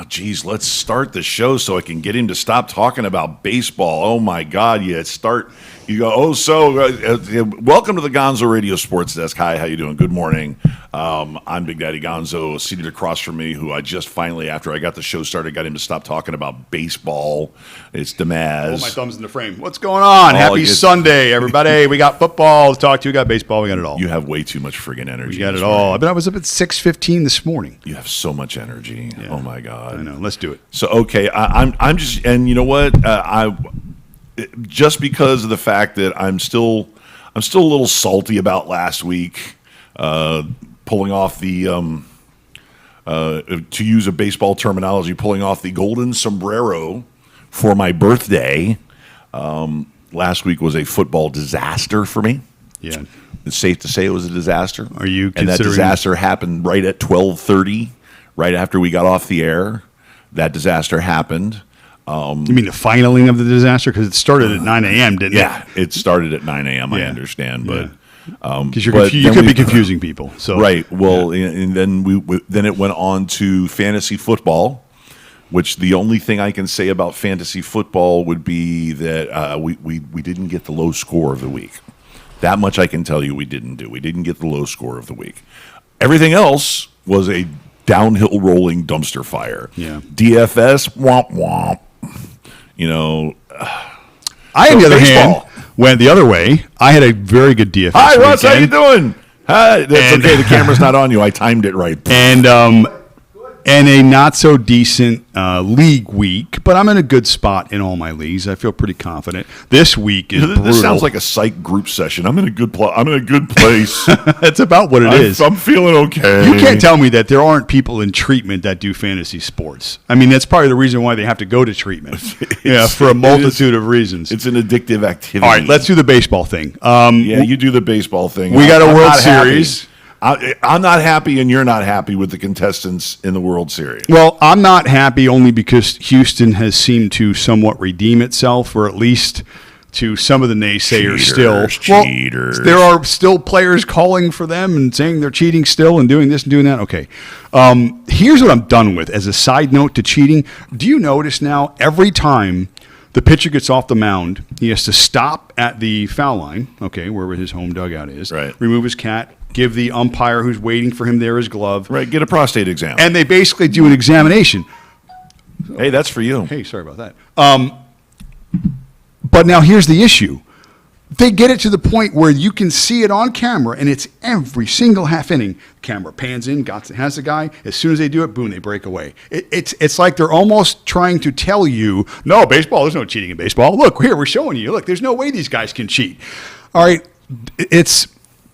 Geez, let's start the show so I can get him to stop talking about baseball. Oh my God, you go, welcome to the Gonzo Radio Sports Desk. Hi, how you doing? Good morning. I'm Big Daddy Gonzo, seated across from me, who I just finally, after I got the show started, got him to stop talking about baseball. It's the MAZZ. Oh, my thumb's in the frame. What's going on? Happy Sunday, everybody. We got football to talk to. We got baseball. We got it all. You have way too much friggin' energy. We got it all. I was up at 6:15 this morning. You have so much energy. Yeah. Oh my God. I know. Let's do it. So okay, I'm just, and you know what? Just because of the fact that I'm still a little salty about last week, pulling off the to use a baseball terminology, pulling off the golden sombrero for my birthday. Last week was a football disaster for me. Yeah, it's safe to say it was a disaster. Are you considering? And that disaster happened right at 12:30, right after we got off the air. That disaster happened. You mean the finaling of the disaster? Because it started at 9 a.m., didn't it? Yeah, it started at 9 a.m., I understand. But because you could be confusing people. So right. Well, and then it went on to fantasy football, which the only thing I can say about fantasy football would be that we didn't get the low score of the week. That much I can tell you we didn't do. We didn't get the low score of the week. Everything else was a downhill rolling dumpster fire. Yeah. DFS, womp womp. I, on the other hand, went the other way. I had a very good DFS Hi, Russ, weekend. how you doing? Hi. That's okay. The camera's not on you. I timed it right. And a not-so-decent league week, but I'm in a good spot in all my leagues. I feel pretty confident. This week is brutal. This sounds like a psych group session. I'm in a good place. That's about what it is. I'm feeling okay. You can't tell me that there aren't people in treatment that do fantasy sports. I mean, that's probably the reason why they have to go to treatment. For a multitude of reasons. It's an addictive activity. All right, let's do the baseball thing. You do the baseball thing. We got a World Series. I'm not happy, and you're not happy with the contestants in the World Series. Well, I'm not happy only because Houston has seemed to somewhat redeem itself, or at least to some of the naysayers Cheaters. There are still players calling for them and saying they're cheating still and doing this and doing that. Okay. Here's what I'm done with. As a side note to cheating, do you notice now every time the pitcher gets off the mound, he has to stop at the foul line, wherever his home dugout is, right. Remove his cap, give the umpire who's waiting for him there his glove. Right, get a prostate exam. And they basically do an examination. Hey, that's for you. Hey, sorry about that. But now here's the issue. They get it to the point where you can see it on camera, and it's every single half inning. Camera pans in, has the guy. As soon as they do it, boom, they break away. It's like they're almost trying to tell you, no, baseball, there's no cheating in baseball. Look, here, we're showing you. Look, there's no way these guys can cheat. All right,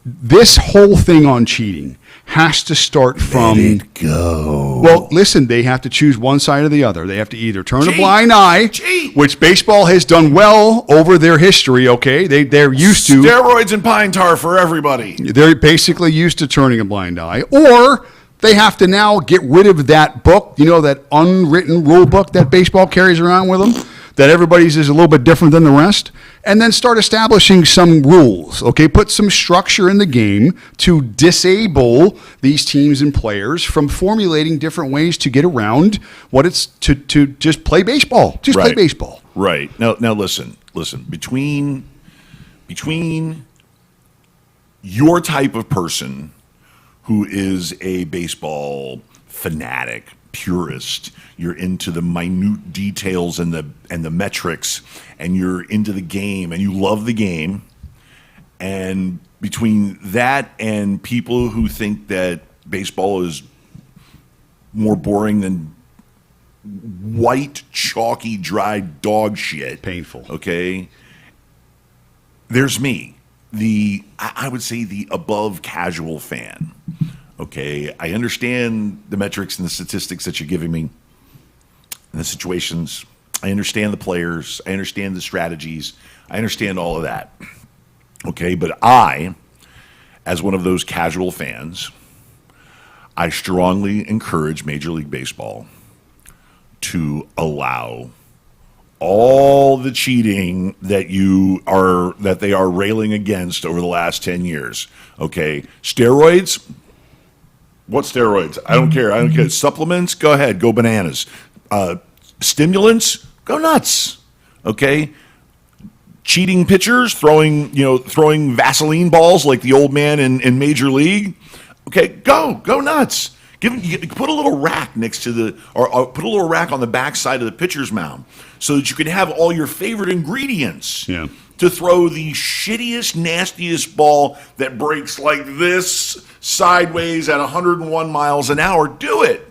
this whole thing on cheating has to start from. Let it go. Well, listen, they have to choose one side or the other. They have to either turn a blind eye, which baseball has done well over their history. Okay, they're used to steroids and pine tar for everybody. They're basically used to turning a blind eye, or they have to now get rid of that book. That unwritten rule book that baseball carries around with them. That everybody's is a little bit different than the rest, and then start establishing some rules, put some structure in the game to disable these teams and players from formulating different ways to get around what it's to just play baseball. Play baseball. Right. Now listen, between your type of person who is a baseball fanatic, purist. You're into the minute details and the metrics, and you're into the game, and you love the game. And between that and people who think that baseball is more boring than white, chalky, dry dog shit. Painful. Okay. There's me, I would say the above casual fan. Okay. I understand the metrics and the statistics that you're giving me and the situations. I understand the players. I understand the strategies. I understand all of that. Okay. But I, as one of those casual fans, I strongly encourage Major League Baseball to allow all the cheating that they are railing against over the last 10 years. Okay, steroids? What steroids? I don't care. Supplements? Go ahead, go bananas. Stimulants? Go nuts. Okay? Cheating pitchers, throwing Vaseline balls like the old man in Major League. Okay, go nuts. Put a little rack next to or put a little rack on the backside of the pitcher's mound so that you can have all your favorite ingredients to throw the shittiest, nastiest ball that breaks like this sideways at 101 miles an hour. Do it.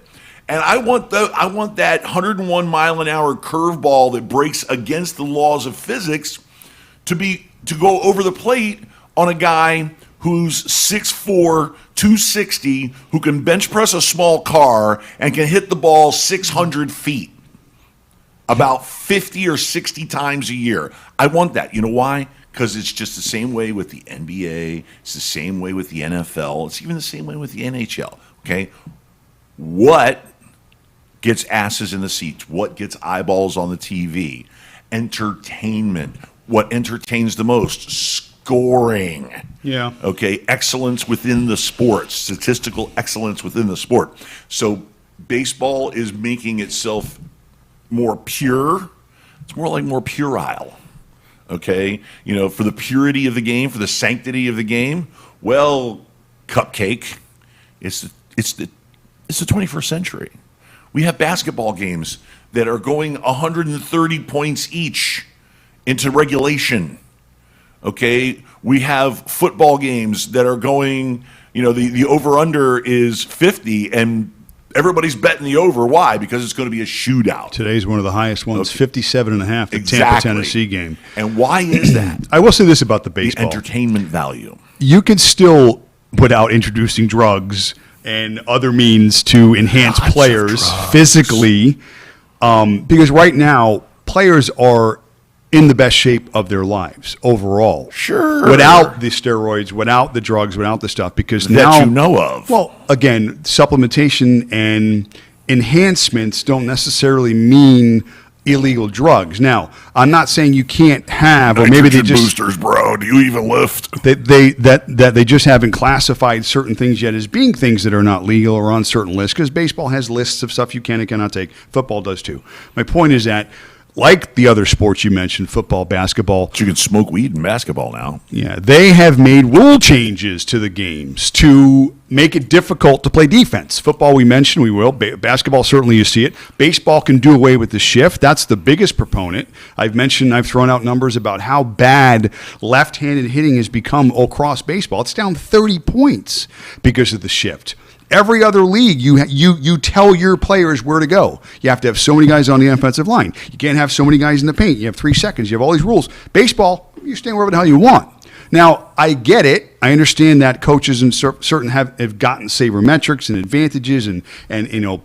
And I want that 101 mile an hour curveball that breaks against the laws of physics to go over the plate on a guy who's 6'4", 260, who can bench press a small car and can hit the ball 600 feet about 50 or 60 times a year. I want that. You know why? Because it's just the same way with the NBA. It's the same way with the NFL. It's even the same way with the NHL. Okay? What gets asses in the seats? What gets eyeballs on the TV? Entertainment. What entertains the most? Scoring. Yeah. Okay. Excellence within the sport. Statistical excellence within the sport. So baseball is making itself more pure. It's more like more puerile. Okay. For the purity of the game, for the sanctity of the game. Well, cupcake. It's the 21st century. We have basketball games that are going 130 points each into regulation. Okay, we have football games that are going, the over-under is 50, and everybody's betting the over. Why? Because it's going to be a shootout. Today's one of the highest ones, 57.5, the Exactly. Tampa-Tennessee game. And why is that? I will say this about the The baseball. entertainment value. You can still, without introducing drugs and other means to enhance Lots of players drugs. physically, because right now, players are in the best shape of their lives overall. Sure. Without the steroids, without the drugs, without the stuff, because That now you know of. Well, again, supplementation and enhancements don't necessarily mean illegal drugs. Now, I'm not saying you can't have, or maybe they Nitrogen just boosters, bro. Do you even lift? that they just haven't classified certain things yet as being things that are not legal or on certain lists, because baseball has lists of stuff you can and cannot take. Football does too. My point is that, like the other sports you mentioned, football, basketball, You can smoke weed in basketball now. yeah, they have made rule changes to the games to make it difficult to play defense. Football, we mentioned, we will. Basketball, certainly you see it. Baseball can do away with the shift. That's the biggest proponent. I've thrown out numbers about how bad left-handed hitting has become across baseball. It's down 30 points because of the shift. Every other league, you tell your players where to go. You have to have so many guys on the offensive line. You can't have so many guys in the paint. You have 3 seconds. You have all these rules. Baseball, you stand wherever the hell you want. Now, I get it. I understand that coaches and certain have gotten sabermetrics and advantages and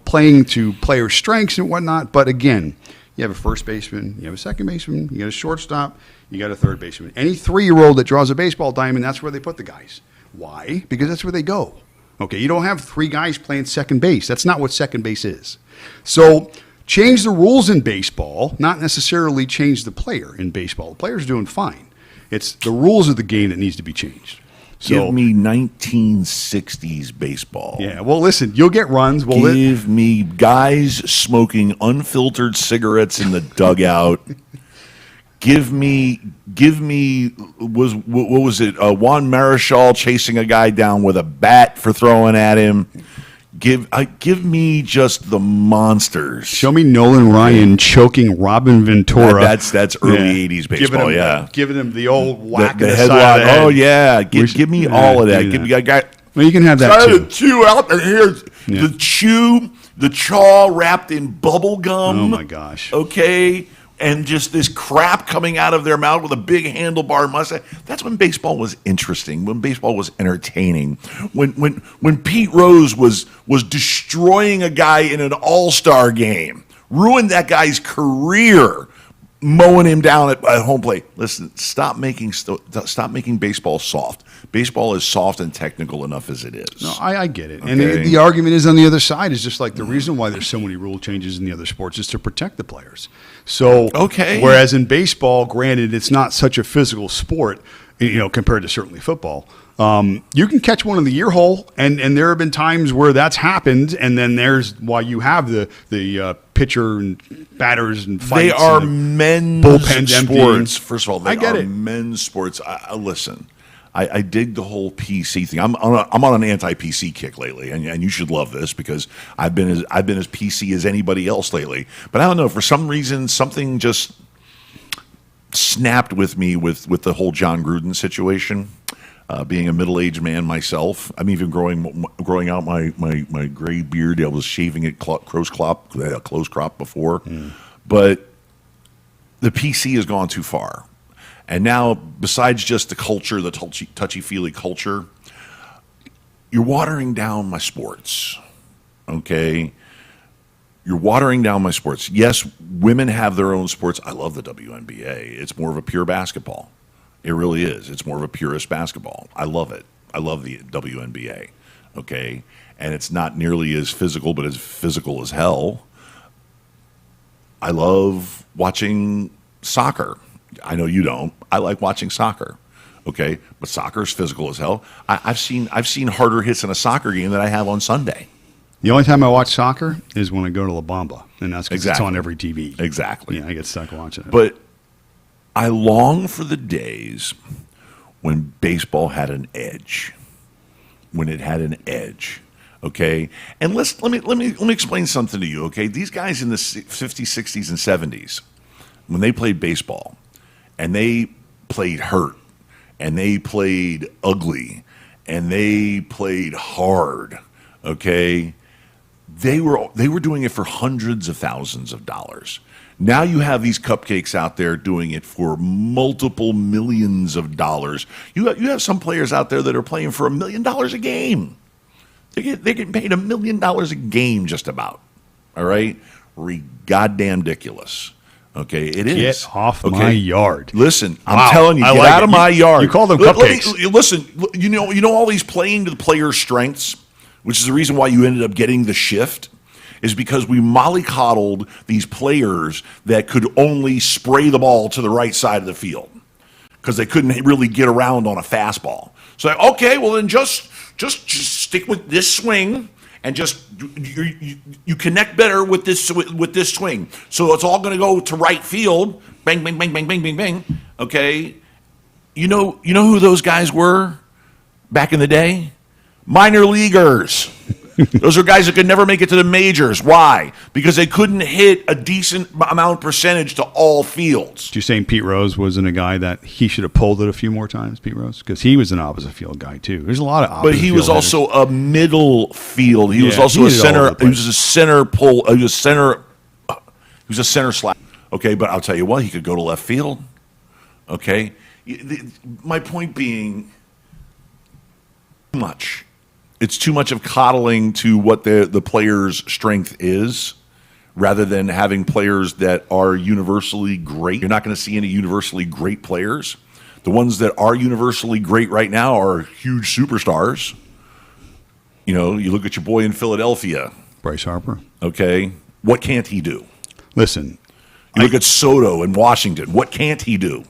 playing to player strengths and whatnot. But again, you have a first baseman, you have a second baseman, you got a shortstop, you got a third baseman. Any 3-year-old that draws a baseball diamond, that's where they put the guys. Why? Because that's where they go. Okay, you don't have 3 guys playing second base. That's not what second base is. So change the rules in baseball, not necessarily change the player in baseball. The player's doing fine. It's the rules of the game that needs to be changed. So, Give me 1960s baseball. yeah, well, listen, you'll get runs. Give me guys smoking unfiltered cigarettes in the dugout. Give me. What was it? Juan Marichal chasing a guy down with a bat for throwing at him. Give me just the monsters. Show me Nolan Ryan choking Robin Ventura. That's early '80s baseball. Giving him the old whack the in the headlock. side of the head. Oh yeah, give me all of that. do Give that. me. Well, you can have that Try too. to chew out, and here's the chaw wrapped in bubble gum. Oh my gosh. Okay, and just this crap coming out of their mouth with a big handlebar mustache. That's when baseball was interesting. When baseball was entertaining. When Pete Rose was destroying a guy in an all-star game, ruined that guy's career, mowing him down at home plate. Listen, stop making baseball soft. Baseball is soft and technical enough as it is. No, I get it. Okay. And the argument is on the other side is just like the reason why there's so many rule changes in the other sports is to protect the players. So, whereas in baseball, granted, it's not such a physical sport, compared to certainly football. You can catch one in the ear hole, and there have been times where that's happened, and then there's why you have the pitcher and batters and fights. They are and men's bullpens sports. emptying. First of all, they I get are it. men's sports. Listen, I dig the whole PC thing. I'm on an anti-PC kick lately, and you should love this because I've been as PC as anybody else lately. But I don't know, for some reason, something just snapped with me with the whole John Gruden situation. Being a middle-aged man myself, I'm even growing out my gray beard. I was shaving it close crop before, but the PC has gone too far. And now, besides just the culture, the touchy-feely culture, you're watering down my sports, okay? You're watering down my sports. Yes, women have their own sports. I love the WNBA. It's more of a pure basketball. It really is. It's more of a purist basketball. I love it. I love the WNBA, okay? And it's not nearly as physical, but as physical as hell. I love watching soccer. I know you don't. I like watching soccer, okay? But soccer is physical as hell. I've seen harder hits in a soccer game than I have on Sunday. The only time I watch soccer is when I go to La Bamba, and that's because it's on every TV. Exactly. Yeah, I get stuck watching it. But I long for the days when baseball had an edge. When it had an edge, okay? And let me explain something to you, okay? These guys in the 50s, 60s, and 70s, when they played baseball, and they played hurt, and they played ugly, and they played hard, okay? They were doing it for hundreds of thousands of dollars. Now you have these cupcakes out there doing it for multiple millions of dollars. You have some players out there that are playing for $1 million a game. They're getting paid $1 million a game just about. All right? Goddamn ridiculous. Okay, it is. Get off my yard. Listen, Wow. I'm telling you, get out of my yard. You call them cupcakes. Listen, you know all these playing to the player's strengths, which is the reason why you ended up getting the shift, is because we mollycoddled these players that could only spray the ball to the right side of the field because they couldn't really get around on a fastball. So, okay, well then just stick with this swing and just you connect better with this swing. So it's all going to go to right field. Bang, bang, bang, bang, bang, bang, bang. Okay, you know who those guys were back in the day? Minor leaguers. Those are guys that could never make it to the majors. Why? Because they couldn't hit a decent amount percentage to all fields. You're saying Pete Rose wasn't a guy that he should have pulled it a few more times, Pete Rose? Because he was an opposite field guy, too. There's a lot of opposite But he field was hitters. also a middle field. He was also he a did it all over center. the He was a center pull. He was a center slap. Okay, but I'll tell you what, he could go to left field. Okay? My point being, too much. It's too much of coddling to what the player's strength is rather than having players that are universally great. You're not going to see any universally great players. The ones that are universally great right now are huge superstars. You know, you look at your boy in Philadelphia. Bryce Harper. Okay? What can't he do? Listen. You look at Soto in Washington. What can't he do?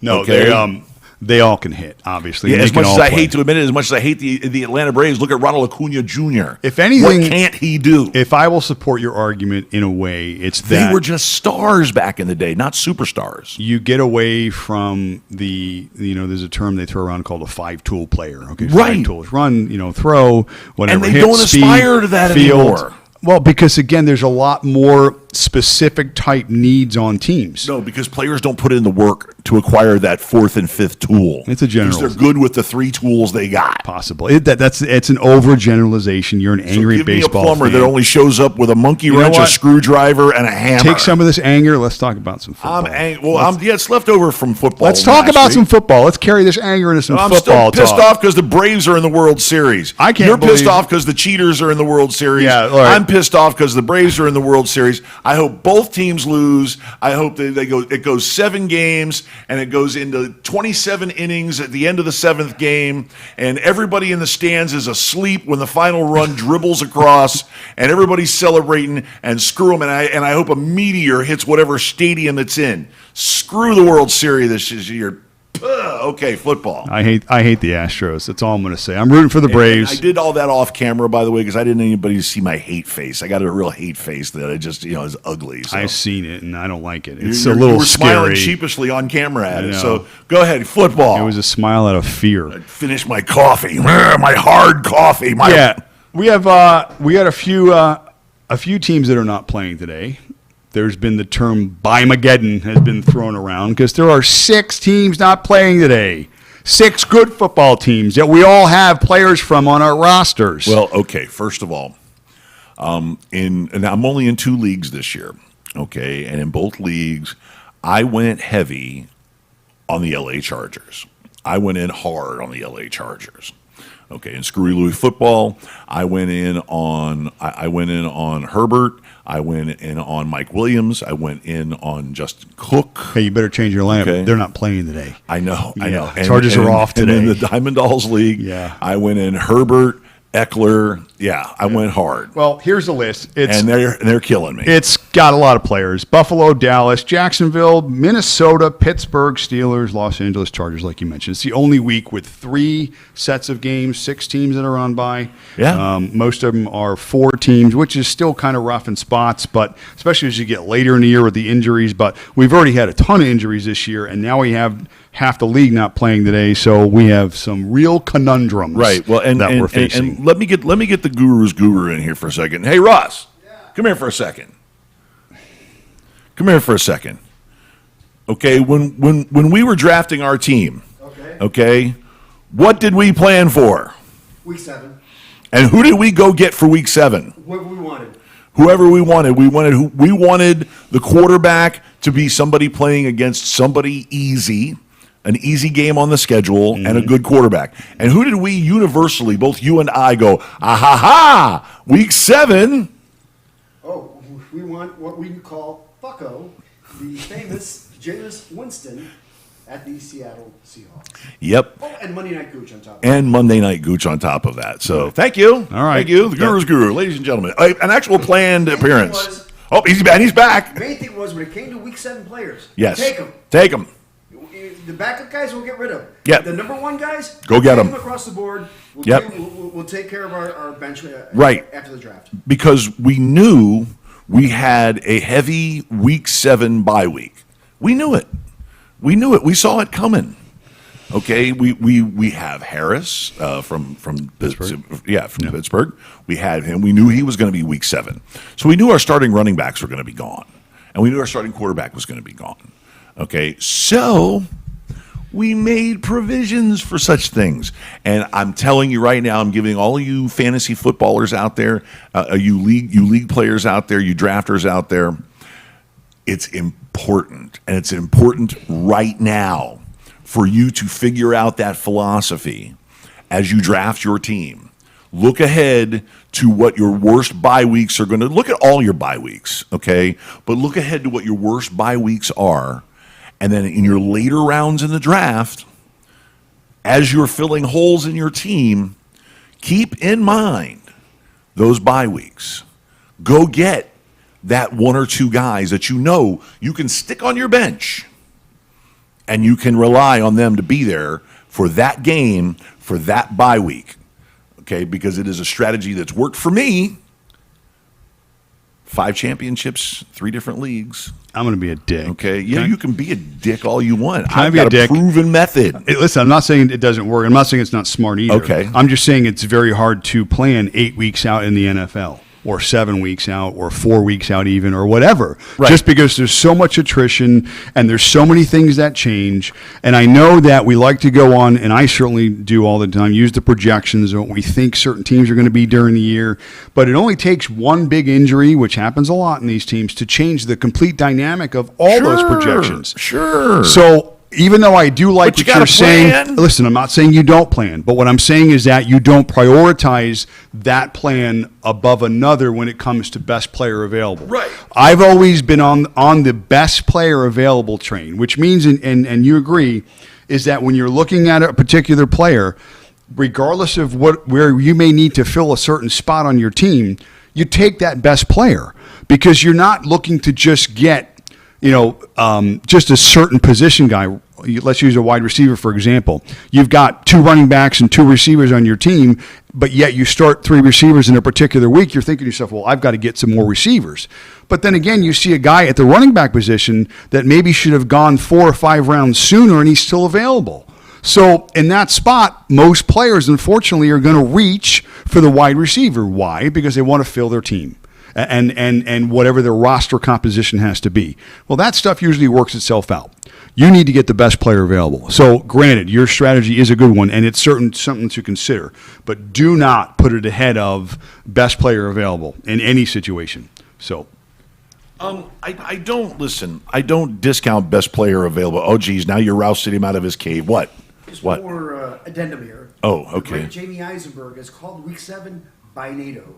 No, Okay. they all can hit, obviously. Yeah, They as can much all as I play. hate to admit it, as much as I hate the Atlanta Braves, look at Ronald Acuna Jr. If anything, what can't he do? If I will support your argument in a way, it's that They were just stars back in the day, not superstars. you get away from there's a term they throw around called a 5-tool player. Okay, Right. 5 tools: run, throw, whatever. And they hit, don't speed, aspire to that field. anymore. Well, because again, there's a lot more specific type needs on teams. No, because players don't put in the work to acquire that fourth and fifth tool. It's a general. Because they're good with the 3 tools they got. Possible. It's an overgeneralization. You're an angry Give me a baseball plumber fan. that only shows up with a monkey know wrench, a what? screwdriver, and a hammer. Take some of this anger. Let's talk about some football. It's left over from football. Let's talk last about week. some football. Let's carry this anger into some I'm football still pissed talk. off because the Braves are in the World Series. I can't You're pissed believe- off because the Cheaters are in the World Series. Yeah, all right. I'm pissed off because the Braves are in the World Series. I hope both teams lose. I hope it goes 7 games and it goes into 27 innings at the end of the 7th game, and everybody in the stands is asleep when the final run dribbles across, and everybody's celebrating, and screw them. And I hope a meteor hits whatever stadium it's in. Screw the World Series this year. Okay, football. I hate the Astros. That's all I'm going to say. I'm rooting for the Braves. And I did all that off camera, by the way, because I didn't want anybody to see my hate face. I got a real hate face that I just, is ugly. So. I've seen it, and I don't like it. It's You a little were smiling scary. sheepishly on camera at I it. know. So go ahead, football. It was a smile out of fear. Finish my coffee, my hard coffee. We had a few teams that are not playing today. There's been the term "Bimageddon" has been thrown around because there are 6 teams not playing today. 6 good football teams that we all have players from on our rosters. Well, okay. First of all, and I'm only in 2 leagues this year. Okay, and in both leagues, I went heavy on the LA Chargers. I went in hard on the LA Chargers. Okay, in Screwy Louie football, I went in on Herbert. I went in on Mike Williams. I went in on Justin Cook. Hey, you better change your lineup. Okay. They're not playing today. I know. Chargers are off today. And in the Diamond Dolls League, Yeah. I went in Herbert, Eckler. Yeah, I went hard. Well, here's the list. And they're killing me. It's got a lot of players. Buffalo, Dallas, Jacksonville, Minnesota, Pittsburgh, Steelers, Los Angeles Chargers, like you mentioned. It's the only week with 3 sets of games, 6 teams that are on bye. Yeah. Most of them are 4 teams, which is still kind of rough in spots, but especially as you get later in the year with the injuries. But we've already had a ton of injuries this year, and now we have half the league not playing today, so we have some real conundrums Right. Well, that we're facing. And let me get the guru's guru in here for a second. Hey, Ross, come here for a second. Come here for a second. Okay, when we were drafting our team, okay, what did we plan for? Week 7. And who did we go get for week 7? What we wanted. Whoever we wanted. We wanted the quarterback to be somebody playing against somebody easy, an easy game on the schedule, and a good quarterback. And who did we universally, both you and I, go, week 7? Oh, we want what we call Fucko, the famous Jameis Winston at the Seattle Seahawks. Yep. Oh, and Monday Night Gooch on top of And Monday Night Gooch on top of that. So thank you. All right. Thank you. The Guru's Guru, ladies and gentlemen. An actual planned Main thing appearance. was- He's back. He's back. The main thing was when it came to Week 7 players, Yes. take them. Take them. The backup guys we'll get rid of. Yep. The number 1 guys, Go get take 'em. across the board. Yep. We'll take care of our bench Right. after the draft. Because we knew we had a heavy week 7 bye week. We knew it. We knew it. We saw it coming. Okay, we have Harris from Pittsburgh. From Pittsburgh. We had him. We knew he was going to be week 7. So we knew our starting running backs were going to be gone. And we knew our starting quarterback was going to be gone. Okay, so we made provisions for such things. And I'm telling you right now, I'm giving all of you fantasy footballers out there, you league players out there, you drafters out there, it's important. And it's important right now for you to figure out that philosophy as you draft your team. Look ahead to what your worst bye weeks are going to look at all your bye weeks, okay? But look ahead to what your worst bye weeks are. And then in your later rounds in the draft, as you're filling holes in your team, keep in mind those bye weeks. Go get that 1 or 2 guys that you know you can stick on your bench and you can rely on them to be there for that game, for that bye week, okay? Because it is a strategy that's worked for me. 5 championships, 3 different leagues. I'm going to be a dick. Okay, yeah, you can be a dick all you want. Can I I've be a got dick? proven method. Hey, listen, I'm not saying it doesn't work. I'm not saying it's not smart either. Okay. I'm just saying it's very hard to plan 8 weeks out in the NFL, or 7 weeks out, or 4 weeks out even, or whatever. Right. Just because there's so much attrition and there's so many things that change. And I know that we like to go on, and I certainly do all the time, use the projections of what we think certain teams are going to be during the year. But it only takes one big injury, which happens a lot in these teams, to change the complete dynamic of all those projections. Sure. So even though I do like But you what you're gotta saying, plan. listen, I'm not saying you don't plan, but what I'm saying is that you don't prioritize that plan above another when it comes to best player available. Right. I've always been on the best player available train, which means, and you agree, is that when you're looking at a particular player, regardless of where you may need to fill a certain spot on your team, you take that best player because you're not looking to just get just a certain position guy. Let's use a wide receiver, for example. You've got 2 running backs and 2 receivers on your team, but yet you start 3 receivers in a particular week. You're thinking to yourself, well, I've got to get some more receivers. But then again, you see a guy at the running back position that maybe should have gone 4 or 5 rounds sooner, and he's still available. So in that spot, most players, unfortunately, are going to reach for the wide receiver. Why? Because they want to fill their team. And whatever their roster composition has to be. Well, that stuff usually works itself out. You need to get the best player available. So, granted, your strategy is a good one, and it's something to consider. But do not put it ahead of best player available in any situation. So, I don't discount best player available. Oh, geez, now you're rousting him out of his cave. What? Just What? one more addendum here. Oh, The okay. great Jamie Eisenberg has called Week 7 by NATO.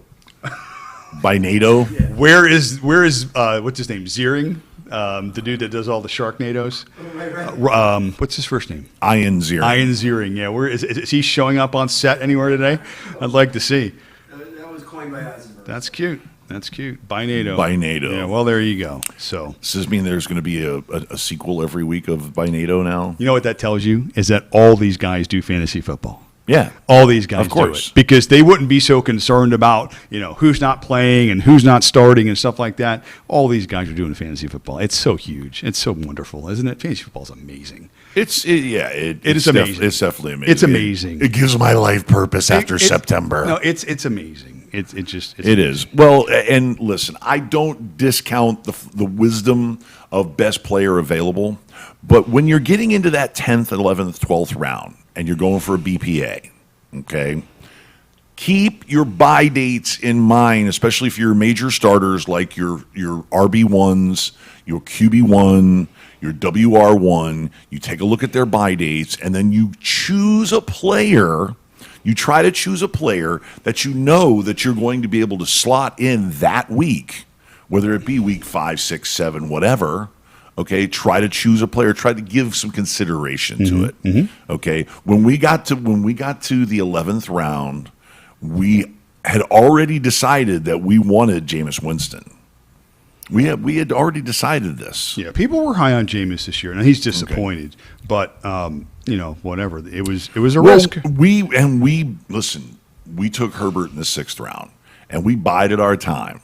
By NATO? where is what's his name? Ziering? The dude that does all the Sharknadoes? Right. What's his first name? Ian Zier. Ian Ziering. Yeah, where is he showing up on set anywhere today? I'd like to see. That was coined by Eisenberg. That's cute. That's cute. By NATO. By NATO. Yeah, well, there you go. So, Does this mean there's going to be a sequel every week of By NATO now? you know what that tells you? Is that all these guys do fantasy football. Yeah. All these guys Of course. do it. Because they wouldn't be so concerned about, who's not playing and who's not starting and stuff like that. All these guys are doing fantasy football. It's so huge. It's so wonderful, isn't it? Fantasy football is amazing. It is amazing. It's definitely amazing. It's amazing. It gives my life purpose after September. No, it's amazing. It's It is. Well, and listen, I don't discount the wisdom of best player available, but when you're getting into that 10th, 11th, 12th round and you're going for a BPA, okay, keep your bye dates in mind, especially if you're major starters like your RB1s, your QB1, your WR1. You take a look at their bye dates, and then you choose a player. You try to choose a player that you know that you're going to be able to slot in that week, whether it be week 5, 6, 7, whatever. Okay, try to choose a player. Try to give some consideration to it. Okay, when we got to the 11th round, we had already decided that we wanted Jameis Winston. We had already decided this. Yeah, people were high on Jameis this year, and he's disappointed. But whatever. It was a risk. We listen. We took Herbert in the 6th round, and we bided our time,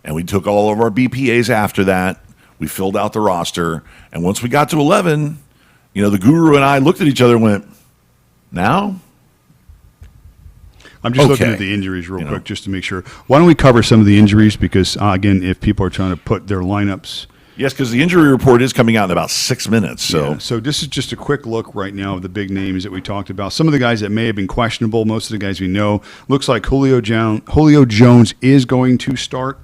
and we took all of our BPAs after that. We filled out the roster, and once we got to 11, the guru and I looked at each other and went, "Now." I'm just looking Okay. at the injuries real quick just to make sure. Why don't we cover some of the injuries? Because, again, if people are trying to put their lineups. Yes, because the injury report is coming out in about 6 minutes. So, Yeah, so this is just a quick look right now of the big names that we talked about. Some of the guys that may have been questionable, most of the guys we know. Looks like Julio Jones is going to start.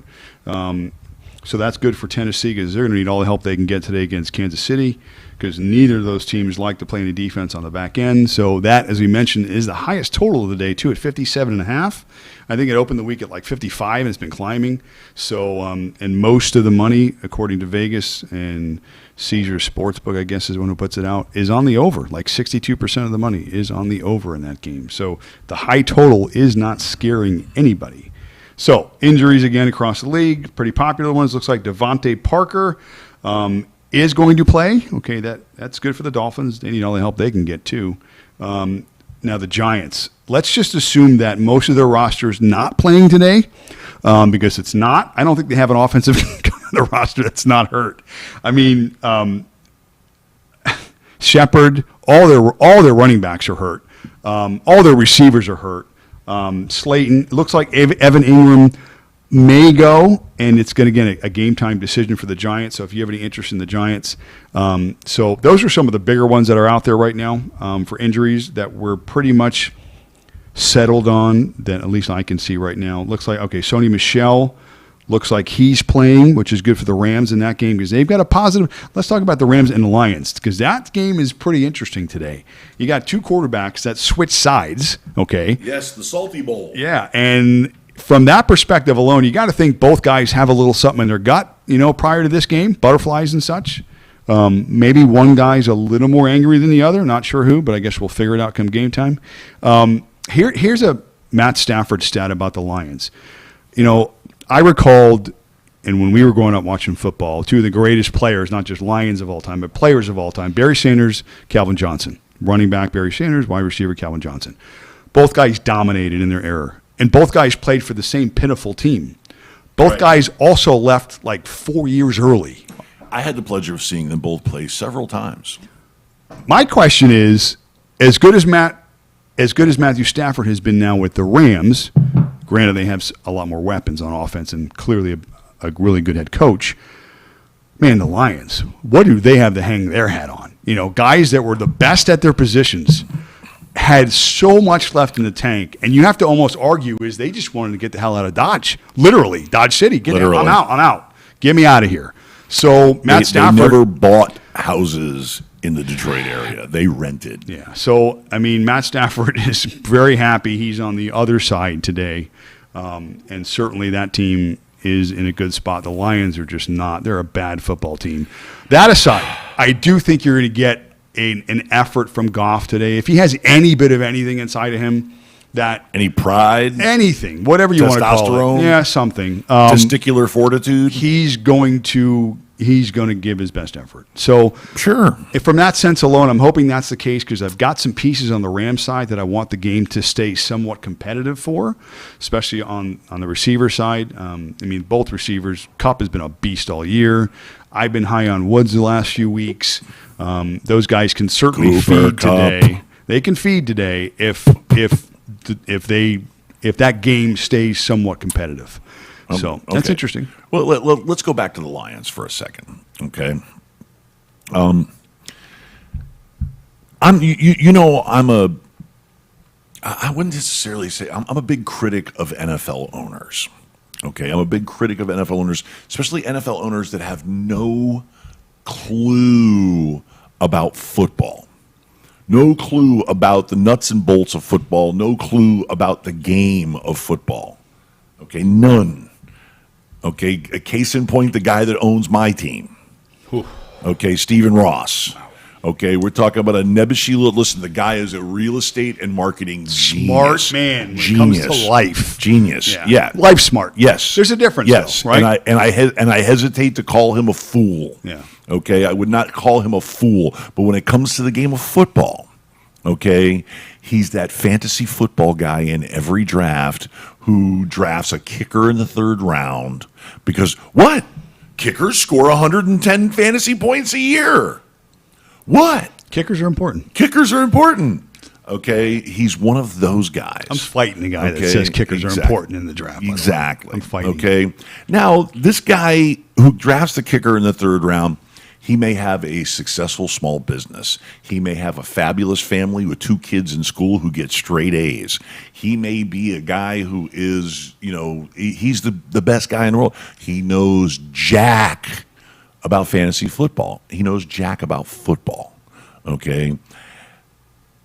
So that's good for Tennessee because they're going to need all the help they can get today against Kansas City because neither of those teams like to play any defense on the back end. So that, as we mentioned, is the highest total of the day, too, at 57.5. I think it opened the week at like 55, and it's been climbing. So, and most of the money, according to Vegas and Caesar Sportsbook, I guess is one who puts it out, is on the over. Like 62% of the money is on the over in that game. So the high total is not scaring anybody. So, injuries again across the league, pretty popular ones. Looks like Devontae Parker is going to play. Okay, that's good for the Dolphins. They need all the help they can get, too. Now, the Giants. Let's just assume that most of their roster is not playing today because it's not. I don't think they have an offensive guy on the roster that's not hurt. I mean, Shepard, all their running backs are hurt. All their receivers are hurt. Slayton, it looks like Evan Ingram may go, and it's going to get a game time decision for the Giants. So if you have any interest in the Giants, so those are some of the bigger ones that are out there right now for injuries that we're pretty much settled on. That at least I can see right now. Looks like Sony Michel looks like he's playing, which is good for the Rams in that game because they've got a positive. Let's talk about the Rams and the Lions because that game is pretty interesting today. You got two quarterbacks that switch sides. Okay. Yes, the Salty Bowl. Yeah, and from that perspective alone, you got to think both guys have a little something in their gut, prior to this game, butterflies and such. Maybe one guy's a little more angry than the other. Not sure who, but I guess we'll figure it out come game time. Here's a Matt Stafford stat about the Lions. I recalled, and when we were growing up watching football, two of the greatest players, not just Lions of all time, but players of all time, Barry Sanders, Calvin Johnson. Running back, Barry Sanders, wide receiver, Calvin Johnson. Both guys dominated in their era. And both guys played for the same pitiful team. Both guys also left like 4 years early. I had the pleasure of seeing them both play several times. My question is, as good as Matthew Stafford has been now with the Rams, granted they have a lot more weapons on offense and clearly a really good head coach, man, the Lions, what do they have to hang their hat on? Guys that were the best at their positions had so much left in the tank, and you have to almost argue is they just wanted to get the hell out of Dodge. Literally, Dodge City. I'm out. Get me out of here. So Matt Stafford. They never bought houses in the Detroit area. They rented. Yeah. So, Matt Stafford is very happy he's on the other side today, and certainly that team is in a good spot. The Lions are just not. They're a bad football team. That aside, I do think you're going to get an effort from Goff today. If he has any bit of anything inside of him, any pride, anything, whatever you want to call it, something, testicular fortitude, he's going to give his best effort. So sure, if from that sense alone, I'm hoping that's the case because I've got some pieces on the Rams side that I want the game to stay somewhat competitive for, especially on the receiver side. Both receivers. Kupp has been a beast all year. I've been high on Woods the last few weeks. Those guys can certainly feed today. They can feed today if that game stays somewhat competitive. So that's interesting. Well, let's go back to the Lions for a second, okay? I wouldn't necessarily say I'm a big critic of NFL owners. Okay, I'm a big critic of NFL owners, especially NFL owners that have no clue about football. No clue about the nuts and bolts of football. No clue about the game of football. Okay, none. Okay, a case in point, the guy that owns my team. Okay, Stephen Ross. Okay, we're talking about a Nebuchadnezzar. Listen, the guy is a real estate and marketing smart man. When it comes to life, genius. Yeah, life smart. Yes, there's a difference. Yes, though, right? And I hesitate to call him a fool. Yeah. Okay, I would not call him a fool. But when it comes to the game of football, okay, he's that fantasy football guy in every draft who drafts a kicker in the third round because what? Kickers score 110 fantasy points a year. What? Kickers are important. Kickers are important. Okay, he's one of those guys. I'm fighting the guy that says kickers are important in the draft. Exactly. I'm fighting. Okay. Now, this guy who drafts the kicker in the third round, he may have a successful small business. He may have a fabulous family with 2 kids in school who get straight A's. He may be a guy who is, he's the best guy in the world. He knows jack about fantasy football. He knows jack about football, okay?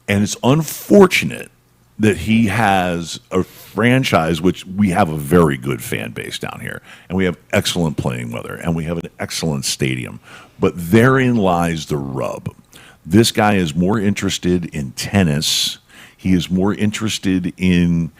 And it's unfortunate that he has a franchise, which we have a very good fan base down here, and we have excellent playing weather, and we have an excellent stadium. But therein lies the rub. This guy is more interested in tennis. He is more interested in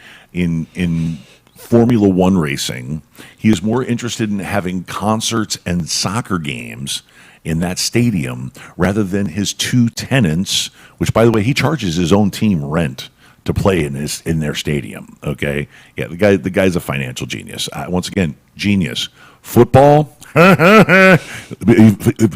Formula One racing. He is more interested in having concerts and soccer games in that stadium rather than his two tenants, which, by the way, he charges his own team rent to play in their stadium. Okay, yeah, the guy's a financial genius. Once again, genius. Football,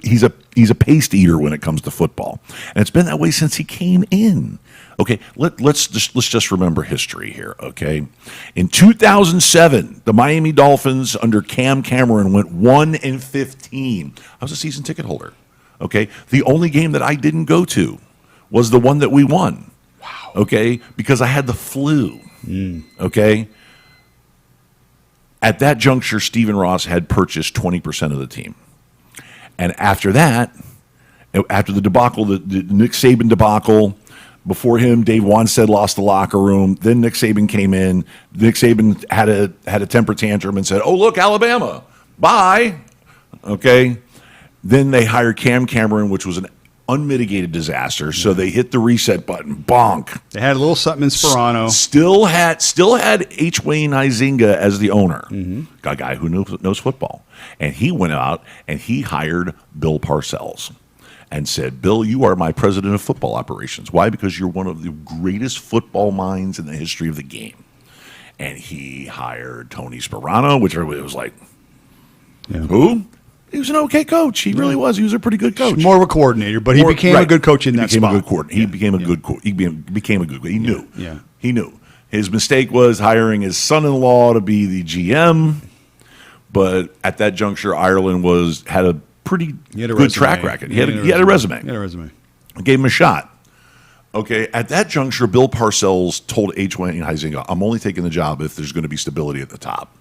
he's a paste eater when it comes to football, and it's been that way since he came in. Okay, let's just remember history here. Okay, in 2007, the Miami Dolphins under Cam Cameron went 1-15. I was a season ticket holder. Okay, the only game that I didn't go to was the one that we won. Wow. Okay, because I had the flu. Okay. At that juncture, Stephen Ross had purchased 20% of the team. And after that, after the debacle, the Nick Saban debacle, before him, Dave Wanstead lost the locker room. Then Nick Saban came in. Nick Saban had a temper tantrum and said, "Oh, look, Alabama, bye." Okay. Then they hired Cam Cameron, which was an unmitigated disaster. So they hit the reset button. Bonk. They had a little something in Sperano. Still had H. Wayne Huizenga as the owner, a guy who knows football. And he went out and he hired Bill Parcells and said, "Bill, you are my president of football operations. Why? Because you're one of the greatest football minds in the history of the game." And he hired Tony Sperano, which everybody was like, who? He was an okay coach. He really was. He was a pretty good coach. More of a coordinator, but he became a good coach in that spot. He became a good coach. He became a good coach. He knew. Yeah. He knew. His mistake was hiring his son-in-law to be the GM, but at that juncture, Ireland had a pretty good track record. He had a resume. He had a resume. Gave him a shot. Okay, at that juncture, Bill Parcells told H. Wayne Huizenga, "I'm only taking the job if there's going to be stability at the top.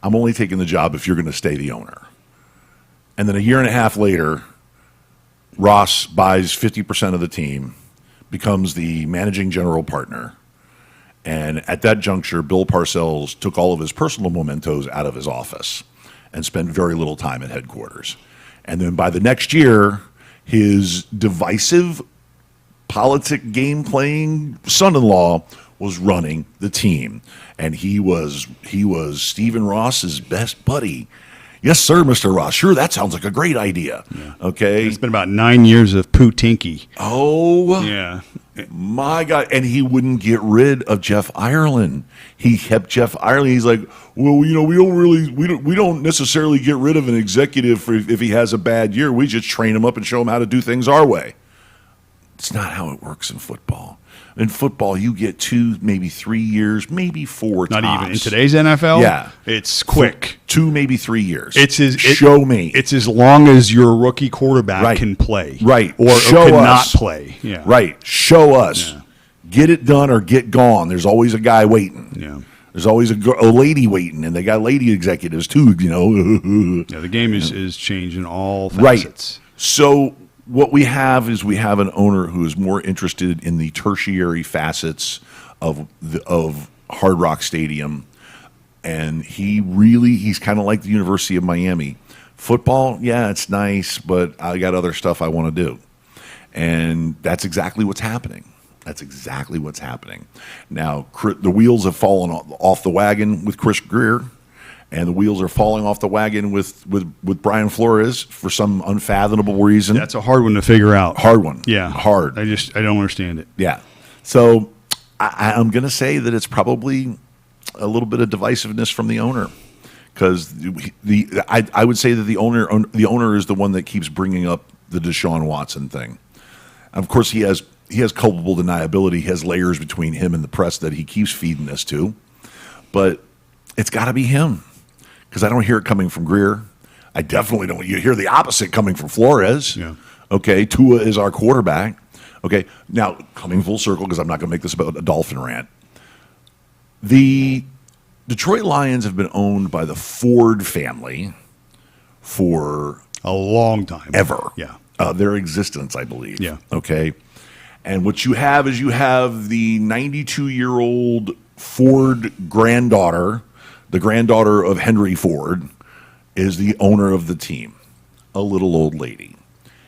I'm only taking the job if you're going to stay the owner." And then a year and a half later, Ross buys 50% of the team, becomes the managing general partner. And at that juncture, Bill Parcells took all of his personal mementos out of his office and spent very little time at headquarters. And then by the next year, his divisive politic game-playing son-in-law was running the team. And he was Stephen Ross's best buddy. "Yes, sir, Mr. Ross. Sure, that sounds like a great idea." Yeah. Okay. It's been about 9 years of Pootinky. Oh, yeah. My God. And he wouldn't get rid of Jeff Ireland. He kept Jeff Ireland. He's like, "Well, we don't necessarily get rid of an executive if he has a bad year. We just train him up and show him how to do things our way." It's not how it works in football. In football, you get 2, maybe 3 years, maybe 4 Not tops. even in today's NFL. Yeah. It's quick. 2, maybe 3 years. Show me. It's as long as your rookie quarterback can play. Right. Or Show cannot us. play. Yeah. Right. Show us. Yeah. Get it done or get gone. There's always a guy waiting. Yeah. There's always a lady waiting, and they got lady executives too, Yeah, the game is changed in all facets. Right. So what we have an owner who is more interested in the tertiary facets of Hard Rock Stadium, and he's kind of like the University of Miami. Football, yeah, it's nice, but I got other stuff I want to do, and that's exactly what's happening. That's exactly what's happening. Now, the wheels have fallen off the wagon with Chris Greer. And the wheels are falling off the wagon with Brian Flores for some unfathomable reason. That's a hard one to figure out. Hard one. Yeah. Hard. I don't understand it. Yeah. So I'm going to say that it's probably a little bit of divisiveness from the owner, because I would say that the owner is the one that keeps bringing up the Deshaun Watson thing. Of course, he has culpable deniability. He has layers between him and the press that he keeps feeding us to, but it's got to be him. Because I don't hear it coming from Greer. I definitely don't. You hear the opposite coming from Flores. Yeah. Okay, Tua is our quarterback. Okay, now coming full circle, because I'm not going to make this about a Dolphin rant. The Detroit Lions have been owned by the Ford family for a long time. Ever. Yeah. Their existence, I believe. Yeah. Okay. And what you have is the 92-year-old Ford granddaughter. The granddaughter of Henry Ford is the owner of the team, a little old lady.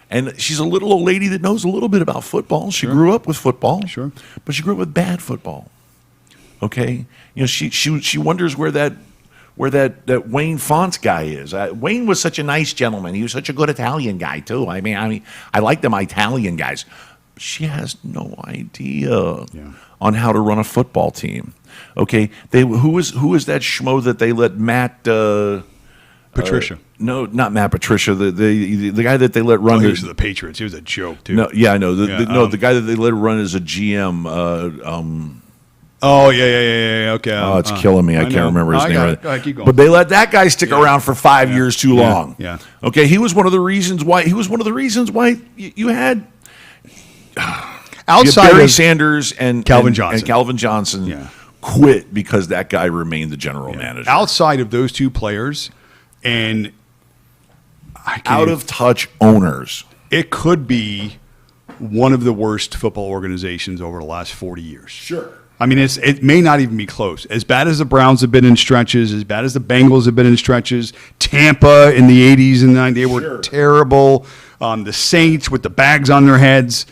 And she's a little old lady that knows a little bit about football. She grew up with football, but she grew up with bad football. Okay? You know, she wonders where that where that Wayne Fonts guy is. Wayne was such a nice gentleman. He was such a good Italian guy too. I mean, I like them Italian guys. She has no idea on how to run a football team. Okay, who is that schmo that they let Matt Patricia? No, not Matt Patricia. The guy that they let run. He was the Patriots. He was a joke too. No, yeah, I know. The guy that they let run as a GM. Oh yeah. Okay. Oh, it's killing me. I can't remember his name. Go ahead, keep going. But they let that guy stick around for 5 years too long. Yeah. Okay, he was one of the reasons why. You had outside Barry of Sanders and Calvin Johnson. Calvin Johnson quit because that guy remained the general manager. Outside of those two players, and out of touch owners, it could be one of the worst football organizations over the last 40 years. Sure. I mean, it may not even be close. As bad as the Browns have been in stretches, as bad as the Bengals have been in stretches, Tampa in the 80s and 90s, they were terrible. The Saints with the bags on their heads.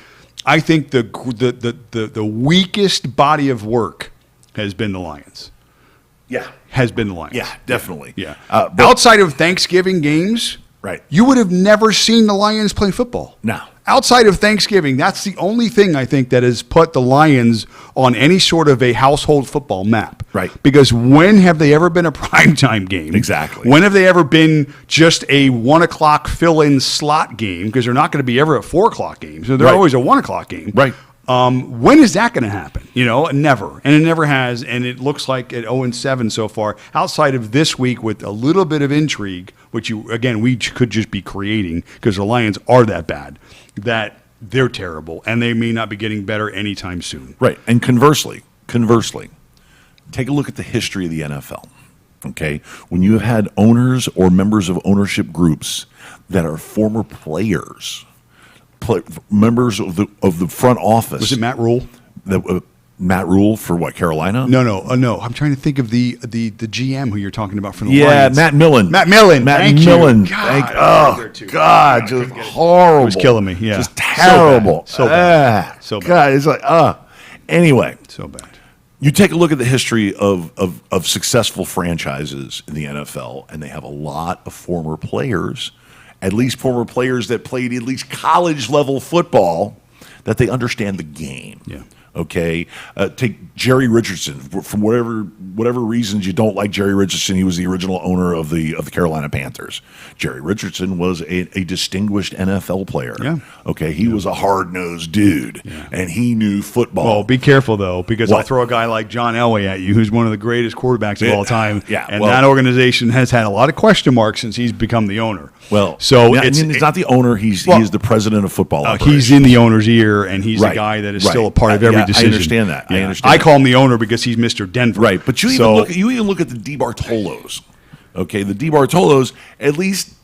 I think the weakest body of work has been the Lions. Yeah. Has been the Lions. Yeah, definitely. Yeah. But Outside of Thanksgiving games, right, you would have never seen the Lions play football. No. Outside of Thanksgiving, that's the only thing I think that has put the Lions on any sort of a household football map. Right. Because when have they ever been a primetime game? Exactly. When have they ever been just a 1 o'clock fill-in slot game? Because they're not going to be ever a 4 o'clock game. So they're always a 1 o'clock game. Right. When is that going to happen? Never. And it never has. And it looks like at 0-7 so far, outside of this week with a little bit of intrigue, which we could just be creating because the Lions are that bad, that they're terrible and they may not be getting better anytime soon. Right. And conversely, take a look at the history of the NFL. Okay. When you have had owners or members of ownership groups that are former players, members of the front office. Was it Matt Rule? Matt Rule for what, Carolina? No. I'm trying to think of the GM who you're talking about for the Lions. Lions. Matt Millen. Thank Millen. you. God, God, just horrible. It was killing me. Yeah, just terrible. So bad. So bad. God, it's like Anyway, so bad. you take a look at the history of successful franchises in the NFL, and they have a lot of former players, at least former players that played at least college level football, that they understand the game. Yeah. Okay, take Jerry Richardson. From whatever reasons you don't like Jerry Richardson, he was the original owner of the Carolina Panthers. Jerry Richardson was a distinguished NFL player. Yeah. Okay, he was a hard-nosed dude, and he knew football. Well, be careful though, because I'll throw a guy like John Elway at you, who's one of the greatest quarterbacks of all time. Yeah, and that organization has had a lot of question marks since he's become the owner. Well, so he's not the owner. He is the president of football. He's in the owner's ear, and he's the guy that is still a part of every decision. I understand that. Yeah. I call him the owner because he's Mr. Denver. Right, but you even look at the DeBartolos. Okay, the DeBartolos, at least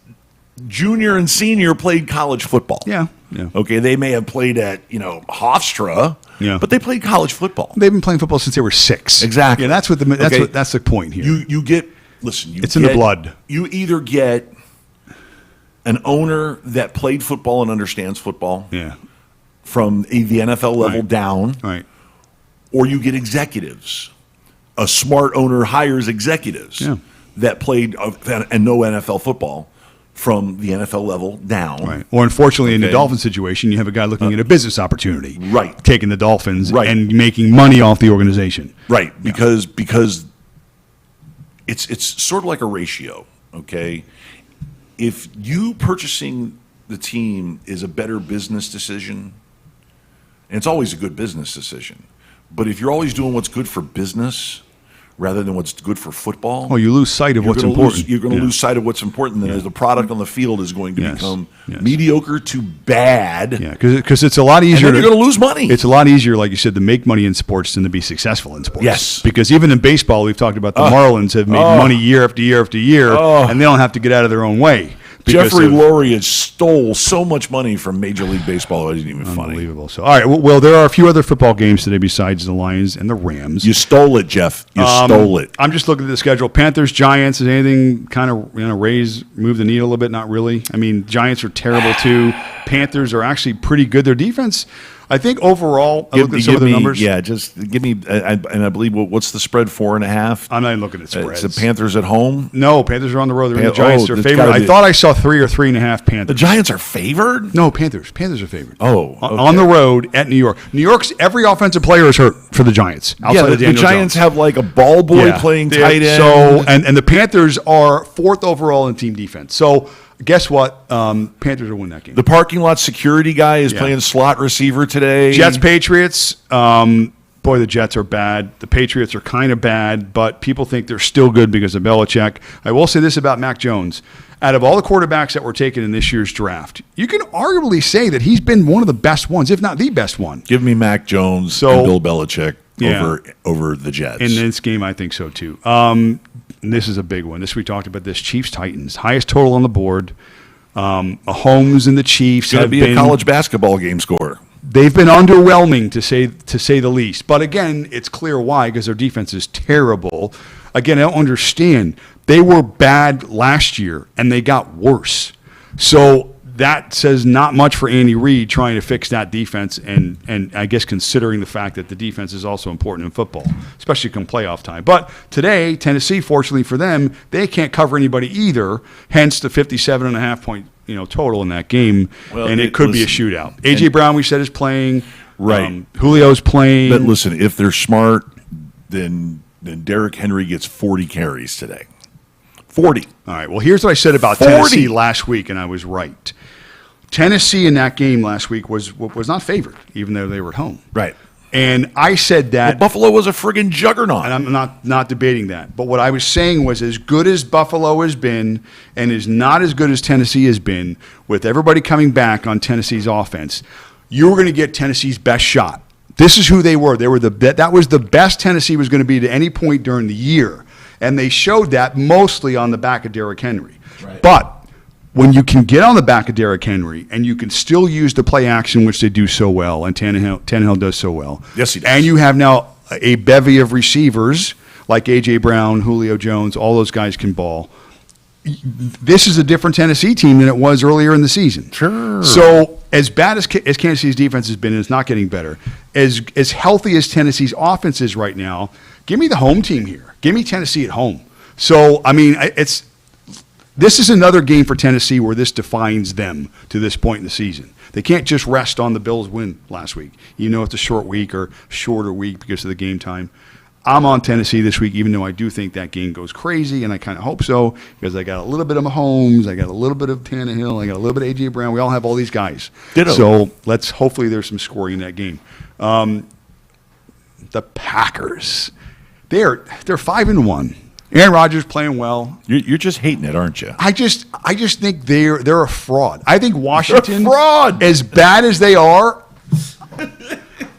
junior and senior, played college football. Yeah. Okay, they may have played at Hofstra. Yeah. But they played college football. They've been playing football since they were 6. Exactly. Yeah, that's the point here. You get it's in the blood. You either get an owner that played football and understands football. Yeah. From the NFL level down. Right. Or you get executives. A smart owner hires executives that played and know NFL football from the NFL level down. Right. Or unfortunately, in the Dolphins situation, you have a guy looking at a business opportunity. Right. Taking the Dolphins and making money off the organization. Right. Because it's sort of like a ratio, okay? If you purchasing the team is a better business decision, and it's always a good business decision, but if you're always doing what's good for business rather than what's good for football, you lose sight of what's important. You're going to lose sight of what's important, and as the product on the field is going to become mediocre to bad. Yeah, because it's a lot easier. And then you're going to lose money. It's a lot easier, like you said, to make money in sports than to be successful in sports. Yes. Because even in baseball, we've talked about the Marlins have made money year after year after year, and they don't have to get out of their own way. Jeffrey Lurie has stole so much money from Major League Baseball. It isn't even funny. Unbelievable. So, all right. Well, there are a few other football games today besides the Lions and the Rams. You stole it, Jeff. You stole it. I'm just looking at the schedule. Panthers, Giants. Is anything kind of move the needle a little bit? Not really. I mean, Giants are terrible too. Panthers are actually pretty good. Their defense, I think overall, I looked at some of the numbers. Yeah, just give me, and I believe, what's the spread, 4.5? I'm not even looking at spreads. It's the Panthers at home? No, Panthers are on the road. They're in the Giants. They're it's favored. gotta I be- thought I saw 3 or 3.5 Panthers. The Giants are favored? No, Panthers. Panthers are favored. Oh, okay. On the road at New York. New York's every offensive player is hurt for the Giants. Yeah, Outside the of Daniel Giants Jones. have like a ball boy playing tight end. So and the Panthers are 4th overall in team defense. So guess what? Panthers will win that game. The parking lot security guy is Yeah. playing slot receiver today. Jets, Patriots. Boy, the Jets are bad. The Patriots are kind of bad, but people think they're still good because of Belichick. I will say this about Mac Jones. Out of all the quarterbacks that were taken in this year's draft, you can arguably say that he's been one of the best ones, if not the best one. Give me Mac Jones and Bill Belichick over the Jets. In this game, I think so too. And this is a big one. We talked about this. Chiefs-Titans. Highest total on the board. Mahomes and the Chiefs It's going to be a college basketball game score. They've been underwhelming, to say the least. But again, it's clear why, because their defense is terrible. Again, I don't understand. They were bad last year, and they got worse. So that says not much for Andy Reid trying to fix that defense, and I guess considering the fact that the defense is also important in football, especially come playoff time. But today, Tennessee, fortunately for them, they can't cover anybody either, hence the 57.5 point total in that game, Well, and it could be a shootout. A.J. Brown, we said, is playing. Right. Julio's playing. But listen, if they're smart, then Derrick Henry gets 40 carries today. 40. All right. Well, here's what I said about 40. Tennessee last week, and I was right. Tennessee in that game last week was not favored, even though they were at home. Right. And I said that. Buffalo was a friggin' juggernaut. And I'm not debating that. But what I was saying was, as good as Buffalo has been and is not as good as Tennessee has been, with everybody coming back on Tennessee's offense, you were going to get Tennessee's best shot. This is who they were. That was the best Tennessee was going to be to any point during the year. And they showed that mostly on the back of Derrick Henry. Right. But when you can get on the back of Derrick Henry and you can still use the play action, which they do so well, and Tannehill does so well. Yes, he does. And you have now a bevy of receivers like A.J. Brown, Julio Jones, all those guys can ball. This is a different Tennessee team than it was earlier in the season. Sure. So as bad as Kansas City's defense has been, and it's not getting better, as healthy as Tennessee's offense is right now, give me the home team here. Give me Tennessee at home. So, I mean, this is another game for Tennessee where this defines them to this point in the season. They can't just rest on the Bills' win last week. You know, it's a short week or shorter week because of the game time. I'm on Tennessee this week, even though I do think that game goes crazy, and I kind of hope so, because I got a little bit of Mahomes, I got a little bit of Tannehill, I got a little bit of A.J. Brown. We all have all these guys. Ditto. So hopefully there's some scoring in that game. The Packers, they're 5-1. Aaron Rodgers playing well. You're just hating it, aren't you? I just think they're a fraud. I think Washington, They're a fraud. as bad as they are.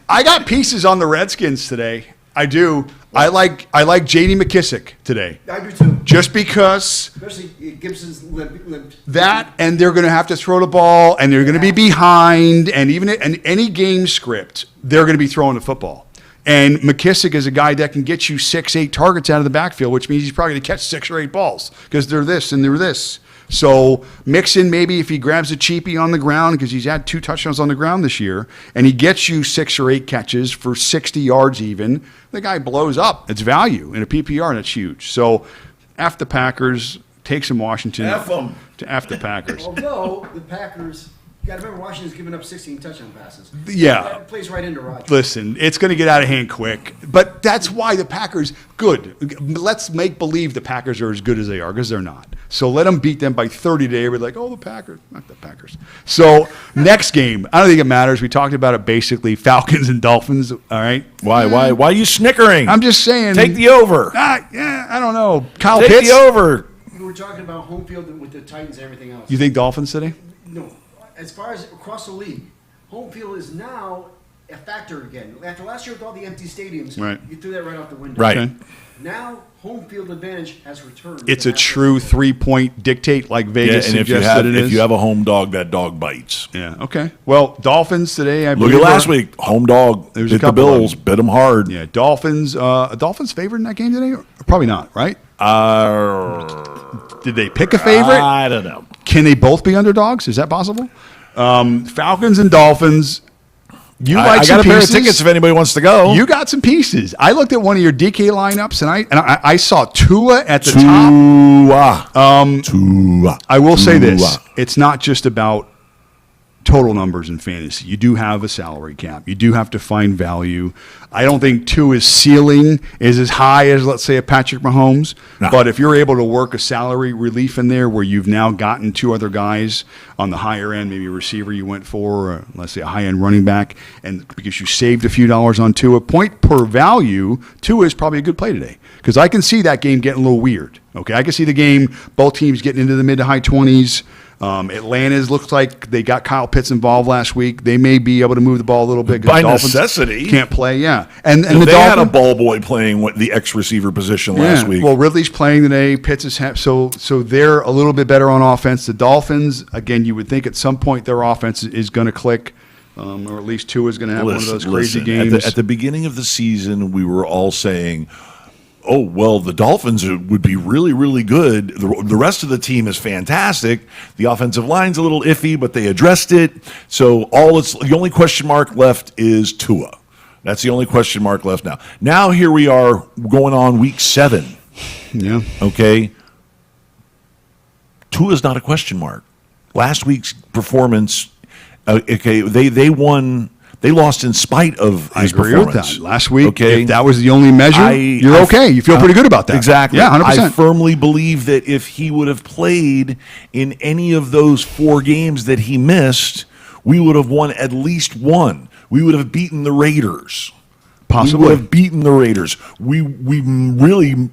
I got pieces on the Redskins today. I do. I like J.D. McKissick today. I do too. Just because Especially Gibson's limp. that, and they're going to have to throw the ball, and they're going to be behind, and even in any game script, they're going to be throwing the football. And McKissick is a guy that can get you 6-8 targets out of the backfield, which means he's probably going to catch 6 or 8 balls because they're this and they're this. So Mixon, maybe if he grabs a cheapie on the ground, because he's had 2 touchdowns on the ground this year, and he gets you 6 or 8 catches for 60 yards even, the guy blows up. It's value in a PPR, and it's huge. So F the Packers, take some Washington. F 'em. To F the Packers. Although the Packers, you got to remember Washington's given up 16 touchdown passes. Yeah. That plays right into Rodgers. Listen, it's going to get out of hand quick, but that's why the Packers, good. Let's make believe the Packers are as good as they are, because they're not. So let them beat them by 30 today. We're like, oh, the Packers, not the Packers. So next game, I don't think it matters. We talked about it basically, Falcons and Dolphins, all right? Why are you snickering? I'm just saying. Take the over. I don't know. Kyle Take Pitts? the over. We were talking about home field with the Titans and everything else. You think Dolphins today? No. As far as across the league, home field is now a factor again. After last year with all the empty stadiums, Right. you threw that right out the window. Right. Okay. Now, home field advantage has returned. It's to a that true 3-point dictate like Yeah, Vegas and if you suggests have that it is. if you have a home dog, that dog bites. Yeah, okay. Well, Dolphins today, I Look believe. at last week, home dog. There's a Hit the couple of Bills, bit them hard. Yeah, Dolphins. Dolphins favored in that game today? Probably not, right? Did they pick a favorite? I don't know. Can they both be underdogs? Is that possible? Falcons and Dolphins. You I like got a pair of pieces. tickets if anybody wants to go. You got some pieces. I looked at one of your DK lineups, and I saw Tua at the top. Tua. I will say this: it's not just about total numbers in fantasy. You do have a salary cap. You do have to find value. I don't think Tua's ceiling is as high as, let's say, a Patrick Mahomes. No. But if you're able to work a salary relief in there where you've now gotten two other guys on the higher end, maybe a receiver you went for, or let's say a high-end running back, and because you saved a few dollars on Tua, point per value, Tua is probably a good play today. Because I can see that game getting a little weird. Okay, I can see the game, both teams getting into the mid to high 20s. Atlanta's looks like they got Kyle Pitts involved last week. They may be able to move the ball a little bit. By Dolphins necessity. can't play, yeah. And the they Dolphins had a ball boy playing the X receiver position last week. Well, Ridley's playing today. Pitts is so they're a little bit better on offense. The Dolphins, again, you would think at some point their offense is going to click, or at least Tua is going to have one of those crazy games. At the beginning of the season, we were all saying, oh, well, the Dolphins would be really, really good. The rest of the team is fantastic. The offensive line's a little iffy, but they addressed it. So the only question mark left is Tua. That's the only question mark left now. Now here we are going on week 7. Yeah. Okay. Tua's not a question mark. Last week's performance, okay, they won. They lost in spite of his I agree performance. with that. Last week, okay? if that was the only measure, you're okay. You feel pretty good about that. Exactly. Yeah, 100%. I firmly believe that if he would have played in any of those 4 games that he missed, we would have won at least one. We would have beaten the Raiders. Possibly. We would have beaten the Raiders. We really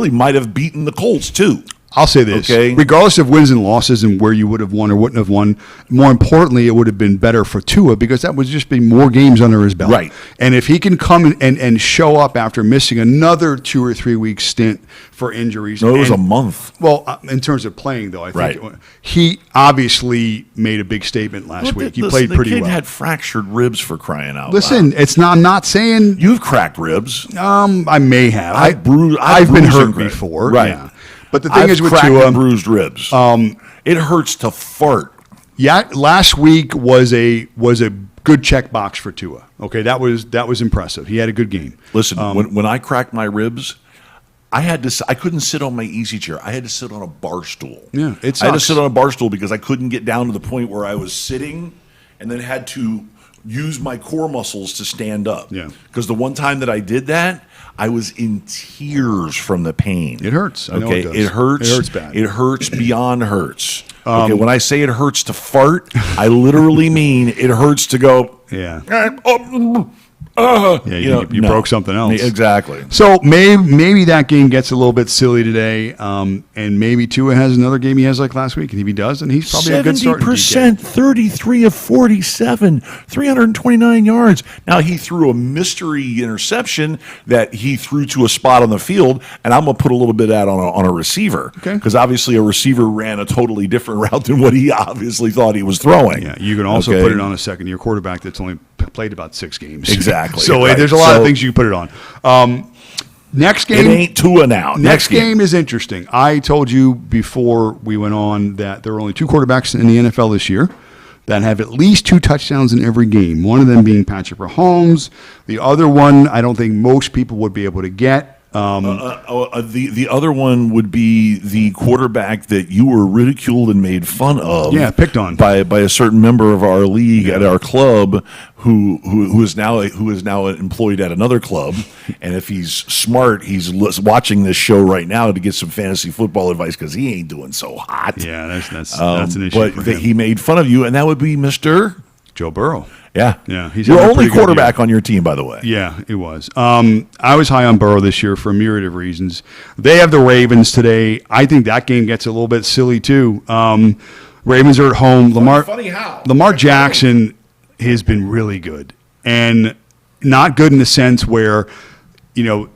might have beaten the Colts too. I'll say this. Okay. Regardless of wins and losses and where you would have won or wouldn't have won, more importantly, it would have been better for Tua because that would just be more games under his belt. Right. And if he can come and show up after missing another 2 or 3 week stint for injuries. No, it was a month. Well, in terms of playing, though, I think he obviously made a big statement last week. He played pretty well. The kid had fractured ribs, for crying out loud. Listen, it's not. I'm not saying You've cracked ribs. I may have. I've I've been bruised hurt and cracked. before. Right. Yeah. But the thing I've is with cracked Tua, and bruised ribs. It hurts to fart. yeah, last week was a good checkbox for Tua. Okay, that was impressive. He had a good game. Listen, when I cracked my ribs, I couldn't sit on my easy chair. I had to sit on a bar stool. Yeah, it I had to sucks. sit on a bar stool because I couldn't get down to the point where I was sitting and then had to use my core muscles to stand up. Yeah. Because the one time that I did that, I was in tears from the pain. It hurts. I know Okay, it does. it hurts. It hurts bad. It hurts beyond hurts. Okay, when I say it hurts to fart, I literally mean it hurts to go. Yeah. Yeah, you broke something else. Exactly. So maybe that game gets a little bit silly today, and maybe Tua has another game he has like last week, and if he does, then he's probably a good start. 70%, 33 of 47, 329 yards. Now he threw a mystery interception that he threw to a spot on the field, and I'm going to put a little bit of that on a receiver. Okay. Because obviously a receiver ran a totally different route than what he obviously thought he was throwing. Yeah, you can also put it on a second-year quarterback that's only played about 6 games. Exactly. So right. there's a lot of things you can put it on. Next game. It ain't Tua now. Next game is interesting. I told you before we went on that there are only 2 quarterbacks in the NFL this year that have at least 2 touchdowns in every game. One of them being Patrick Mahomes. The other one, I don't think most people would be able to get. The other one would be the quarterback that you were ridiculed and made fun of. Yeah, picked on by a certain member of our league at our club who is now employed at another club. And if he's smart, he's watching this show right now to get some fantasy football advice because he ain't doing so hot. Yeah, that's an issue. But for him. he made fun of you, and that would be Mr. Joe Burrow. Yeah, he's your having a only pretty good quarterback year. on your team, by the way. Yeah, it was. I was high on Burrow this year for a myriad of reasons. They have the Ravens today. I think that game gets a little bit silly too. Ravens are at home. Lamar Jackson has been really good, and not good in the sense where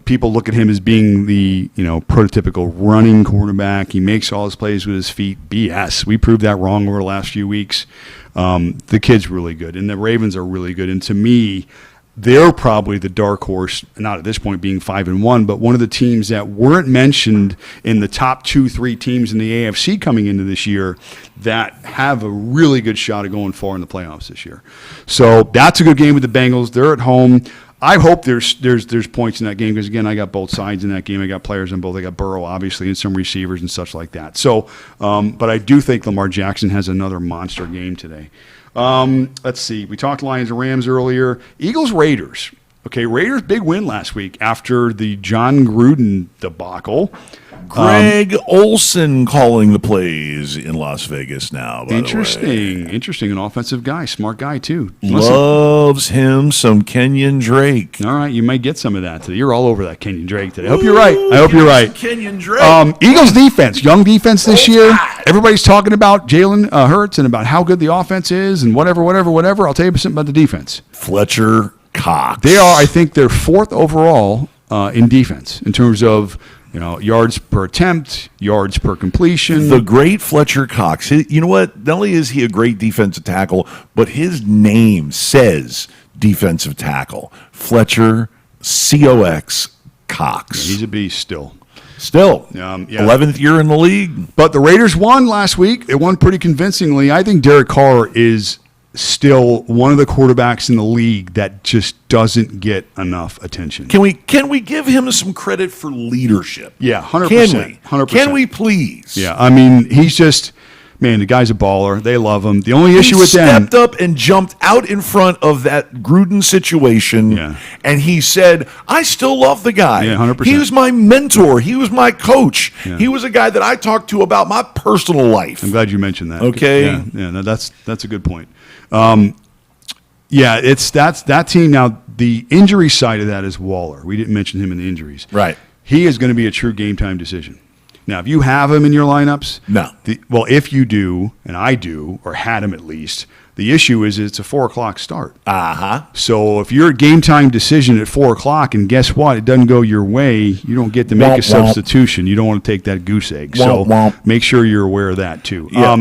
people look at him as being the prototypical running quarterback. He makes all his plays with his feet. BS. We proved that wrong over the last few weeks. The kid's really good, and the Ravens are really good. And to me, they're probably the dark horse, not at this point being 5-1, but one of the teams that weren't mentioned in the top 2-3 teams in the AFC coming into this year that have a really good shot of going far in the playoffs this year. So that's a good game with the Bengals. They're at home. I hope there's points in that game because, again, I got both sides in that game. I got players on both. I got Burrow, obviously, and some receivers and such like that. So, but I do think Lamar Jackson has another monster game today. Let's see. We talked Lions and Rams earlier. Eagles, Raiders. Okay, Raiders, big win last week after the John Gruden debacle. Greg Olson calling the plays in Las Vegas now, by Interesting. the way. Interesting. An offensive guy. Smart guy, too. Loves him some Kenyon Drake. All right, you might get some of that today. You're all over that Kenyon Drake today. I hope you're right. Kenyon Drake. Eagles defense, young defense this year. Everybody's talking about Jalen Hurts and about how good the offense is and whatever. I'll tell you something about the defense. Fletcher Cox. They are, I think, they're fourth overall in defense in terms of yards per attempt, yards per completion. The great Fletcher Cox. You know what? Not only is he a great defensive tackle, but his name says defensive tackle. Fletcher Cox Cox. He's a beast still. Yeah. 11th year in the league. But the Raiders won last week. They won pretty convincingly. I think Derek Carr is still one of the quarterbacks in the league that just doesn't get enough attention. Can we give him some credit for leadership? Yeah, 100%. Can we? 100%. Can we please? Yeah, I mean, he's just, man, the guy's a baller. They love him. The only issue with them, he stepped up and jumped out in front of that Gruden situation, and he said, I still love the guy. Yeah, 100%. He was my mentor. He was my coach. Yeah. He was a guy that I talked to about my personal life. I'm glad you mentioned that. Okay. Yeah, no, that's a good point. That's that team. Now, the injury side of that is Waller. We didn't mention him in the injuries. Right. He is going to be a true game time decision. Now, if you have him in your lineups, no. If you do, and I do, or had him at least, the issue is it's a 4:00 start. So if you're a game time decision at 4:00, and guess what? It doesn't go your way, you don't get to make a substitution. You don't want to take that goose egg. So make sure you're aware of that too. Yeah.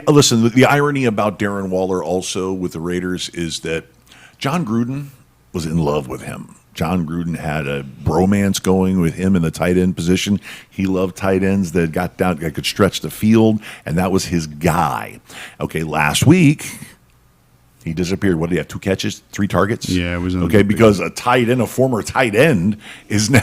Listen, the irony about Darren Waller also with the Raiders is that John Gruden was in love with him. John Gruden had a bromance going with him in the tight end position. He loved tight ends that got down, that could stretch the field, and that was his guy. Okay, last week he disappeared. What did he have? 2 catches, 3 targets? Yeah, it was okay because a former tight end, is now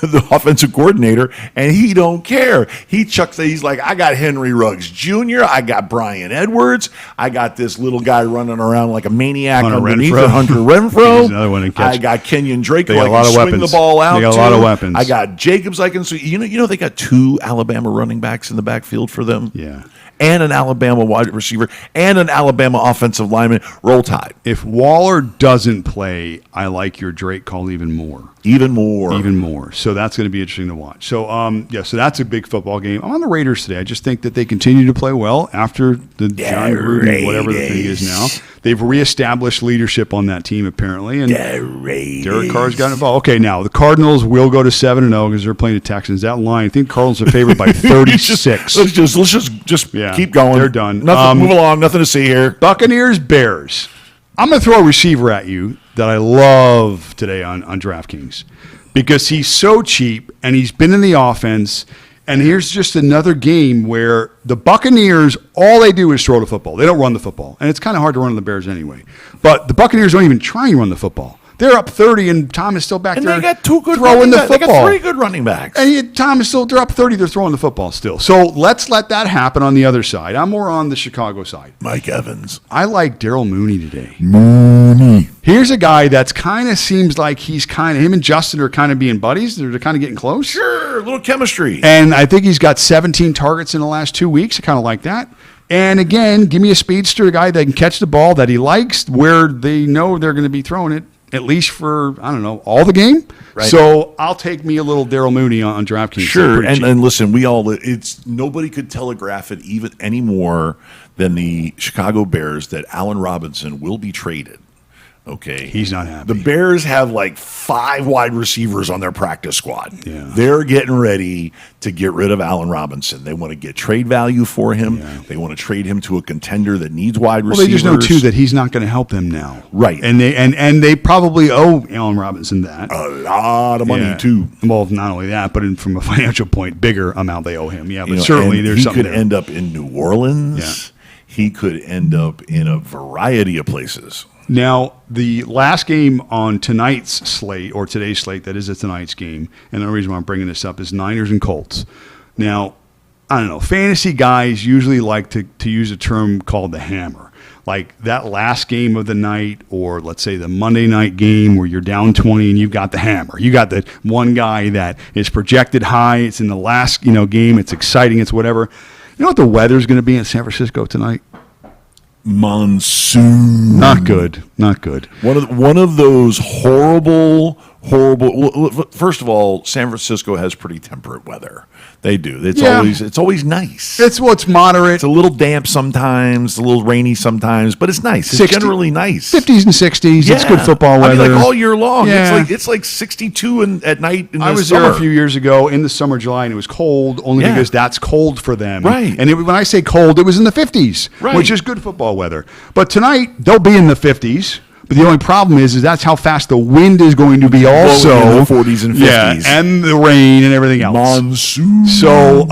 the offensive coordinator, and he don't care. He's like, I got Henry Ruggs Jr., I got Brian Edwards, I got this little guy running around like a maniac underneath it, Hunter Renfro. Another one to catch. I got Kenyon Drake, they who got I can swing the ball out. They got a lot of weapons. I got Jacobs. I can. They got 2 Alabama running backs in the backfield for them. Yeah. And an Alabama wide receiver and an Alabama offensive lineman. Roll Tide. If Waller doesn't play, I like your Drake call even more. Even more. So that's going to be interesting to watch. So, so that's a big football game. I'm on the Raiders today. I just think that they continue to play well after the John Gruden, whatever the thing is now. They've reestablished leadership on that team, apparently. And Derek Carr's got involved. Okay, now the Cardinals will go to 7-0 because they're playing the Texans. That line, I think Cardinals are favored by 36. let's just keep going. They're done. Move along. Nothing to see here. Buccaneers, Bears. I'm going to throw a receiver at you that I love today on DraftKings because he's so cheap and he's been in the offense. And here's just another game where the Buccaneers, all they do is throw the football. They don't run the football. And it's kind of hard to run on the Bears anyway. But the Buccaneers don't even try and run the football. They're up 30, and Tom is still back there. And they got 2 good throwing the football. They got 3 good running backs. And Tom is still, they're up 30, they're throwing the football still. So let's let that happen on the other side. I'm more on the Chicago side. Mike Evans. I like Daryl Mooney today. Mooney. Here's a guy that's kind of seems like him and Justin are kind of being buddies. They're kind of getting close. Sure, a little chemistry. And I think he's got 17 targets in the last 2 weeks. I kind of like that. And again, give me a speedster, a guy that can catch the ball that he likes, where they know they're going to be throwing it, at least for, I don't know, all the game. Right. So I'll take me a little Daryl Mooney on DraftKings. Sure, and listen, nobody could telegraph it even any more than the Chicago Bears that Allen Robinson will be traded. Okay. He's not happy. The Bears have like 5 wide receivers on their practice squad. Yeah. They're getting ready to get rid of Allen Robinson. They want to get trade value for him. Yeah. They want to trade him to a contender that needs wide Well, receivers. they just know too that he's not going to help them now, Right. And they probably owe Allen Robinson that a lot of money Yeah. too. Well, not only that, but from a financial point, bigger amount they owe him. Yeah, but You know, certainly and there's he something could there. end up in New Orleans. Yeah. He could end up in a variety of places. Now, the last game on tonight's slate, or today's slate, that is a tonight's game, and the reason why I'm bringing this up is Niners and Colts. Now, I don't know, fantasy guys usually like to use a term called the hammer. Like that last game of the night, or let's say the Monday night game where you're down 20 and you've got the hammer. You got the one guy that is projected high. It's in the last game. It's exciting. It's whatever. You know what the weather's going to be in San Francisco tonight? Monsoon. Not good. Not good. One of those horrible. Well, first of all, San Francisco has pretty temperate weather. They do. It's always nice. It's moderate. It's a little damp sometimes, a little rainy sometimes, but it's nice. It's 60 generally nice. 50s and 60s. It's good football weather. I mean, like all year long. Yeah. It's like 62 at night in the I was summer. there a few years ago in the summer, July, and it was cold only Yeah. because that's cold for them. Right. And when I say cold, it was in the 50s, Right. which is good football weather. But tonight, they'll be in the 50s. But the only problem is that's how fast the wind is going to be also. in the 40s and 50s. Yeah, and the rain and everything else. Monsoon. So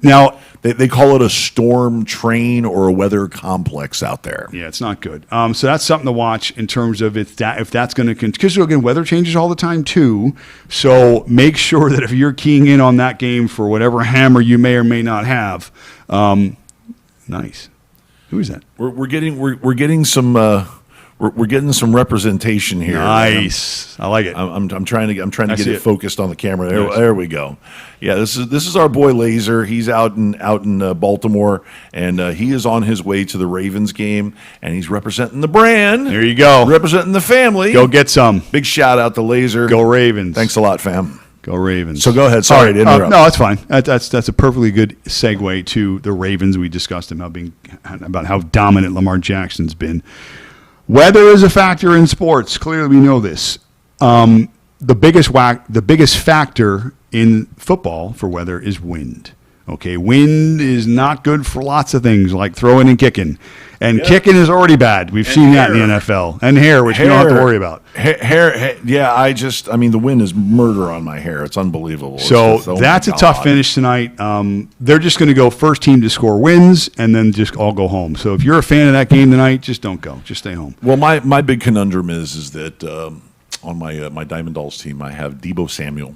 now. They call it a storm train or a weather complex out there. Yeah, it's not good. So that's something to watch in terms of if that's going to continue. Because again, weather changes all the time too. So make sure that if you're keying in on that game for whatever hammer you may or may not have, nice. Who is that? We're getting some. We're getting some representation here. Nice. I like it. I'm trying to get see it it. focused on the camera. There, Nice. there we go. Yeah, this is our boy Laser. He's out in Baltimore, and he is on his way to the Ravens game, and he's representing the brand. There you go. Representing the family. Go get some. Big shout out to Laser. Go Ravens. Thanks a lot, fam. Go Ravens. So go ahead. Sorry to interrupt. No, that's fine. That's a perfectly good segue to the Ravens. We discussed about how dominant Lamar Jackson's been. Weather is a factor in sports. Clearly, we know this. The biggest factor in football for weather is wind. Okay, wind is not good for lots of things like throwing and kicking. And kicking is already bad. We've seen that in the NFL. And hair, which we don't have to worry about. Hair, yeah, I mean, the wind is murder on my hair. It's unbelievable. So It's just, oh my that's a tough God. finish tonight. They're just going to go first team to score wins and then just all go home. So if you're a fan of that game tonight, just don't go. Just stay home. Well, my big conundrum is that on my Diamond Dolls team, I have Deebo Samuel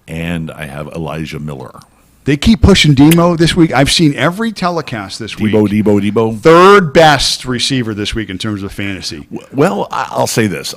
and I have Elijah Miller. They keep pushing Demo this week. I've seen every telecast this week. Debo. Third best receiver this week in terms of fantasy. Well, I'll say this.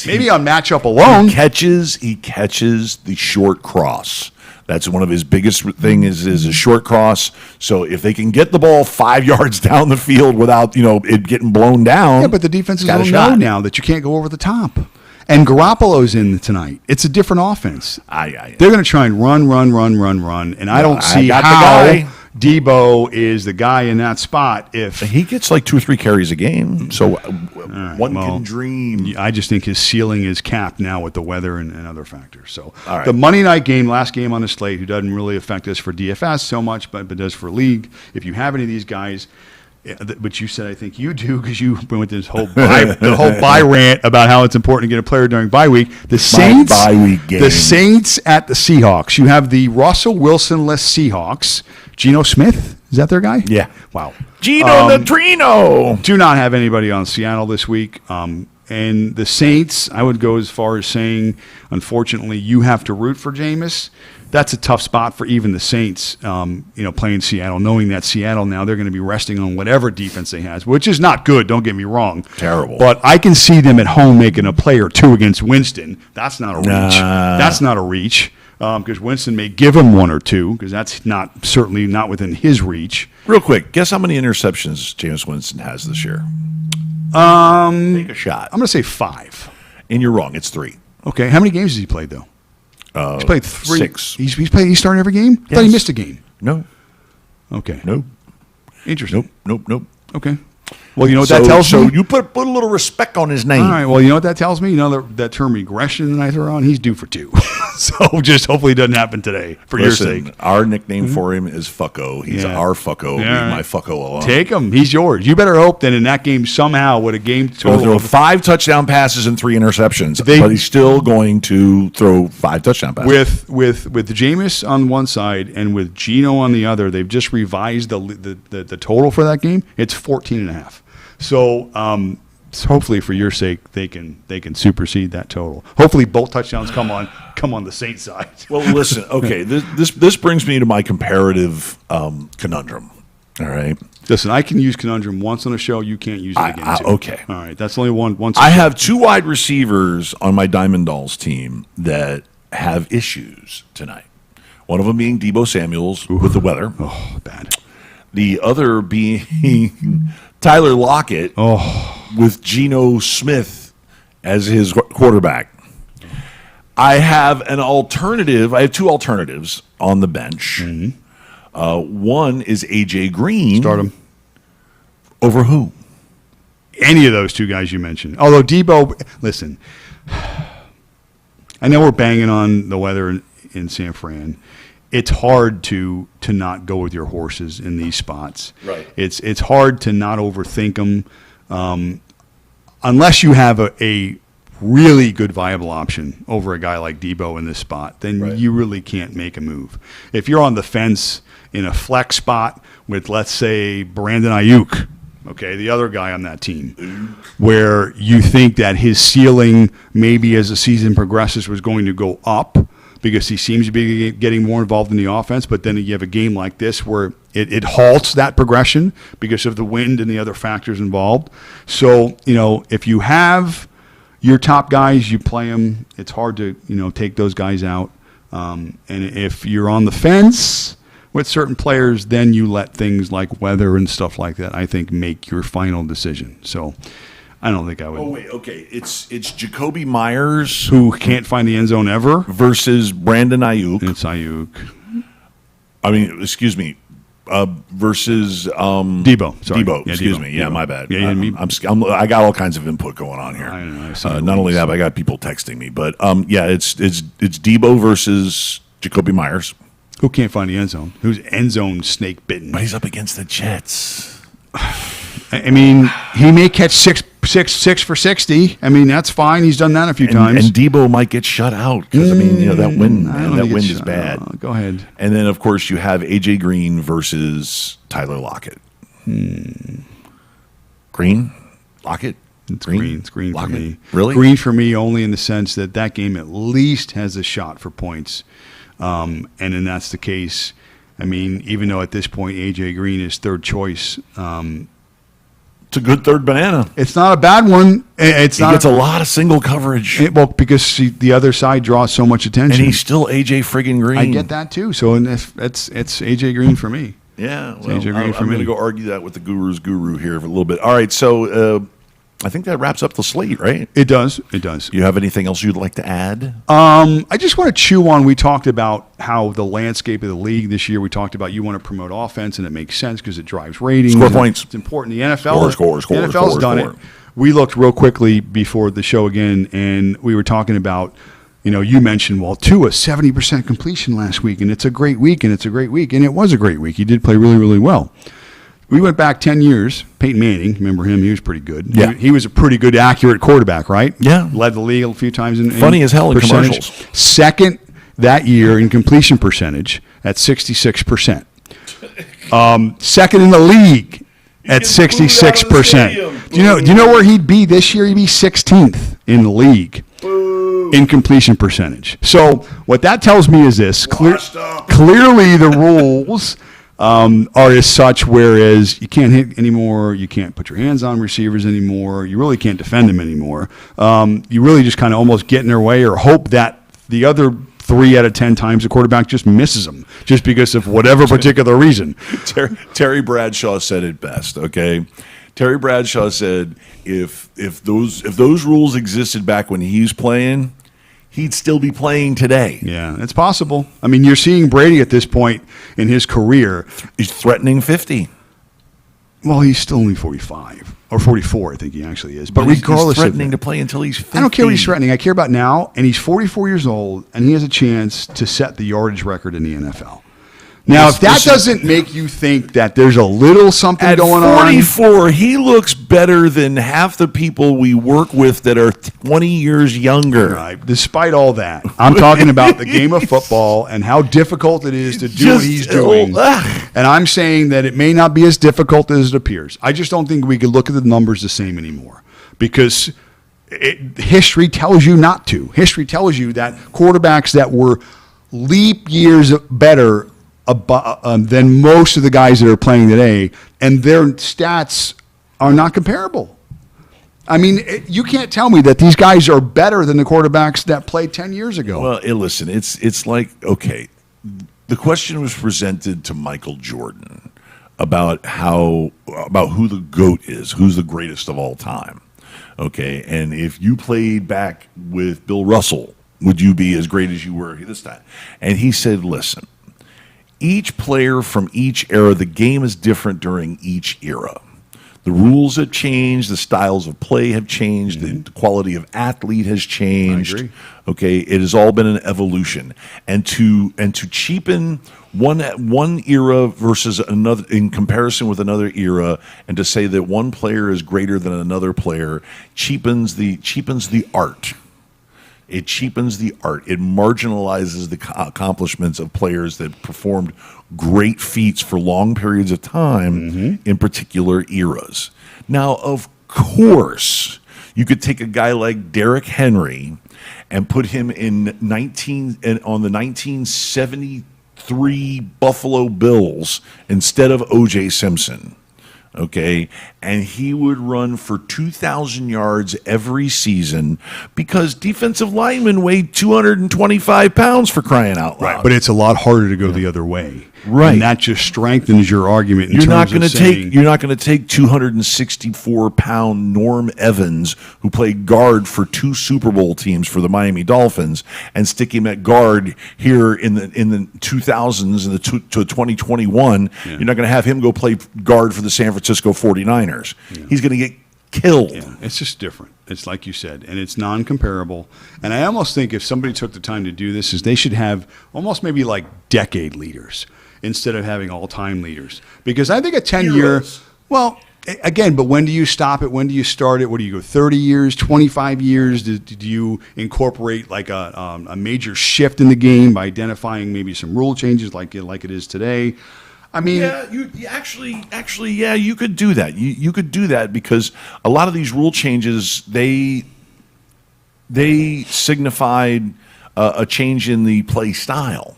Maybe on matchup alone. He catches the short cross. That's one of his biggest thing is a short cross. So if they can get the ball 5 yards down the field without it getting blown down, Yeah, but the defense is got a going to know shot. now that you can't go over the top. And Garoppolo's in tonight. It's a different offense. They're going to try and run. And I don't see got the how guy. Debo is the guy in that spot if He gets like 2 or 3 carries a game. So one can dream. I just think his ceiling is capped now with the weather and other factors. So All right. the Monday night game, last game on the slate, who doesn't really affect us for DFS so much, but does for league. If you have any of these guys, which you said I think you do because you went with this whole bye rant about how it's important to get a player during bye week. The Saints, bye week game. the Saints at the Seahawks. You have the Russell Wilson-less Seahawks. Geno Smith, is that their guy? Yeah. Wow. Gino Neutrino. Do not have anybody on Seattle this week. And the Saints, I would go as far as saying, unfortunately, you have to root for Jameis. That's a tough spot for even the Saints, playing Seattle, knowing that Seattle now they're going to be resting on whatever defense they have, which is not good, don't get me wrong. Terrible. But I can see them at home making a play or two against Winston. That's not a reach. That's not a reach because Winston may give him one or two because that's certainly not within his reach. Real quick, guess how many interceptions Jameis Winston has this year? Take a shot. I'm going to say 5. And you're wrong. It's 3. Okay, how many games has he played though? He's played 3. 6. He's starting every game? I thought he missed a game. No. Okay. Nope. Interesting. Nope. Okay. Well, you know what that tells me? So you put a little respect on his name. All right. Well, you know what that tells me? You know that term regression that I throw on? He's due for 2. So just hopefully it doesn't happen today for your sake. Our nickname for him is Fucko. He's our Fucko. Leave my Fucko alone. Take him. He's yours. You better hope that in that game somehow with a game total He'll throw 5 touchdown passes and 3 interceptions, but he's still going to throw 5 touchdown passes. With Jameis on one side and with Geno on the other, they've just revised the total for that game. It's 14.5. So hopefully for your sake they can supersede that total. Hopefully both touchdowns come on the Saints side. Well, listen, okay, this brings me to my comparative conundrum. All right. Listen, I can use conundrum once on a show. You can't use it again. Okay. All right. That's only once. I have 2 wide receivers on my Diamond Dolls team that have issues tonight. One of them being Deebo Samuels with the weather. Oh, bad. The other being Tyler Lockett with Geno Smith as his quarterback. I have an alternative. I have 2 alternatives on the bench. One is A.J. Green. Start him. Over who? Any of those 2 guys you mentioned. Although Deebo, listen, I know we're banging on the weather in San Fran. It's hard to not go with your horses in these spots. Right. It's hard to not overthink them, unless you have a really good viable option over a guy like Deebo in this spot. Then you really can't make a move. If you're on the fence in a flex spot with, let's say, Brandon Ayuk, okay, the other guy on that team, where you think that his ceiling maybe as the season progresses was going to go up, because he seems to be getting more involved in the offense, but then you have a game like this where it halts that progression because of the wind and the other factors involved. So, if you have your top guys, you play them. It's hard to, take those guys out. And if you're on the fence with certain players, then you let things like weather and stuff like that, I think, make your final decision. So I don't think I would. Oh, wait, okay. It's Jacoby Myers, who can't find the end zone ever, versus Brandon Ayuk. It's Ayuk. I mean, excuse me, versus Debo. Sorry. Debo. Yeah, excuse Debo. me. Yeah, Debo. my bad. Yeah, I got all kinds of input going on here. I know. Not only that, but I got people texting me. But it's Debo versus Jacoby Myers. Who can't find the end zone? Who's end zone snake bitten? But he's up against the Jets. I mean, he may catch six for 60. I mean, that's fine. He's done that a few times. And Debo might get shut out because that wind is bad. Go ahead. And then of course you have AJ Green versus Tyler Lockett. Green, Lockett. It's green. It's green Lockett? for me. Really? Green for me only in the sense that game at least has a shot for points. And then that's the case. I mean, even though at this point AJ Green is third choice, it's a good third banana. it's not a bad one. He gets a lot of single coverage. Because the other side draws so much attention. And he's still AJ friggin' Green. I get that too. So it's AJ Green for me. Yeah, well, AJ Green for I'm me. going to go argue that with the guru's guru here for a little bit. All right, so I think that wraps up the slate, right? It does. It does. You have anything else you'd like to add? I just want to chew on. We talked about how the landscape of the league this year. We talked about you want to promote offense, and it makes sense because it drives ratings. Score points. It's important. The NFL. Score. The NFL's done it. We looked real quickly before the show again, and we were talking about. You mentioned, Tua 70% completion last week, and it's a great week, and it was a great week. He did play really, really well. We went back 10 years. Peyton Manning, remember him? He was pretty good. Yeah. He was a pretty good, accurate quarterback, right? Yeah. Led the league a few times in Funny as hell in percentage. commercials. Second that year in completion percentage at 66%. Second in the league at 66%. Do you know where he'd be this year? He'd be 16th in the league in completion percentage. So what that tells me is this: clearly the rules are as such, whereas you can't hit anymore, you can't put your hands on receivers anymore, you really can't defend them anymore. You really just kind of almost get in their way or hope that the other 3 out of 10 times the quarterback just misses them just because of whatever particular reason. Terry Bradshaw said it best, okay? Terry Bradshaw said if those rules existed back when he was playing, he'd still be playing today. Yeah, it's possible. I mean, you're seeing Brady at this point in his career. He's threatening 50. Well, he's still only 45 or 44, I think he actually is. But he's regardless threatening of to play until he's 50. I don't care what he's threatening. I care about now, and he's 44 years old, and he has a chance to set the yardage record in the NFL. Now, if that doesn't make you think that there's a little something going on. At 44, he looks better than half the people we work with that are 20 years younger. Right. Despite all that, I'm talking about the game of football and how difficult it is to do what he's doing. And I'm saying that it may not be as difficult as it appears. I just don't think we could look at the numbers the same anymore because history tells you not to. History tells you that quarterbacks that were leap years better than most of the guys that are playing today, and their stats are not comparable. I mean, you can't tell me that these guys are better than the quarterbacks that played 10 years ago. Well, listen, it's like, okay, the question was presented to Michael Jordan about who the GOAT is, who's the greatest of all time. Okay, and if you played back with Bill Russell, would you be as great as you were this time? And he said, listen, each player from each era, the game is different during each era. The rules have changed, the styles of play have changed, the quality of athlete has changed. I agree. Okay, it has all been an evolution, and to cheapen one era versus another in comparison with another era, and to say that one player is greater than another player cheapens the art. It cheapens the art. It marginalizes the accomplishments of players that performed great feats for long periods of time in particular eras. Now, of course, you could take a guy like Derrick Henry and put him on the 1973 Buffalo Bills instead of O.J. Simpson. Okay, and he would run for 2,000 yards every season because defensive linemen weighed 225 pounds, for crying out loud. Right, but it's a lot harder to go the other way. Right, and that just strengthens your argument. You're not going to take 264-pound Norm Evans, who played guard for 2 Super Bowl teams for the Miami Dolphins, and stick him at guard here in the 2000s and to 2021. Yeah. You're not going to have him go play guard for the San Francisco 49ers. Yeah. He's going to get killed. Yeah, it's just different. It's like you said, and it's non-comparable. And I almost think if somebody took the time to do this, is they should have almost maybe like decade leaders instead of having all-time leaders. Because I think a 10-year, well, again, but when do you stop it? When do you start it? What do you go, 30 years, 25 years? Do you incorporate like a major shift in the game by identifying maybe some rule changes like it is today? I mean, yeah, you actually, yeah, you could do that. You could do that because a lot of these rule changes they signified a change in the play style.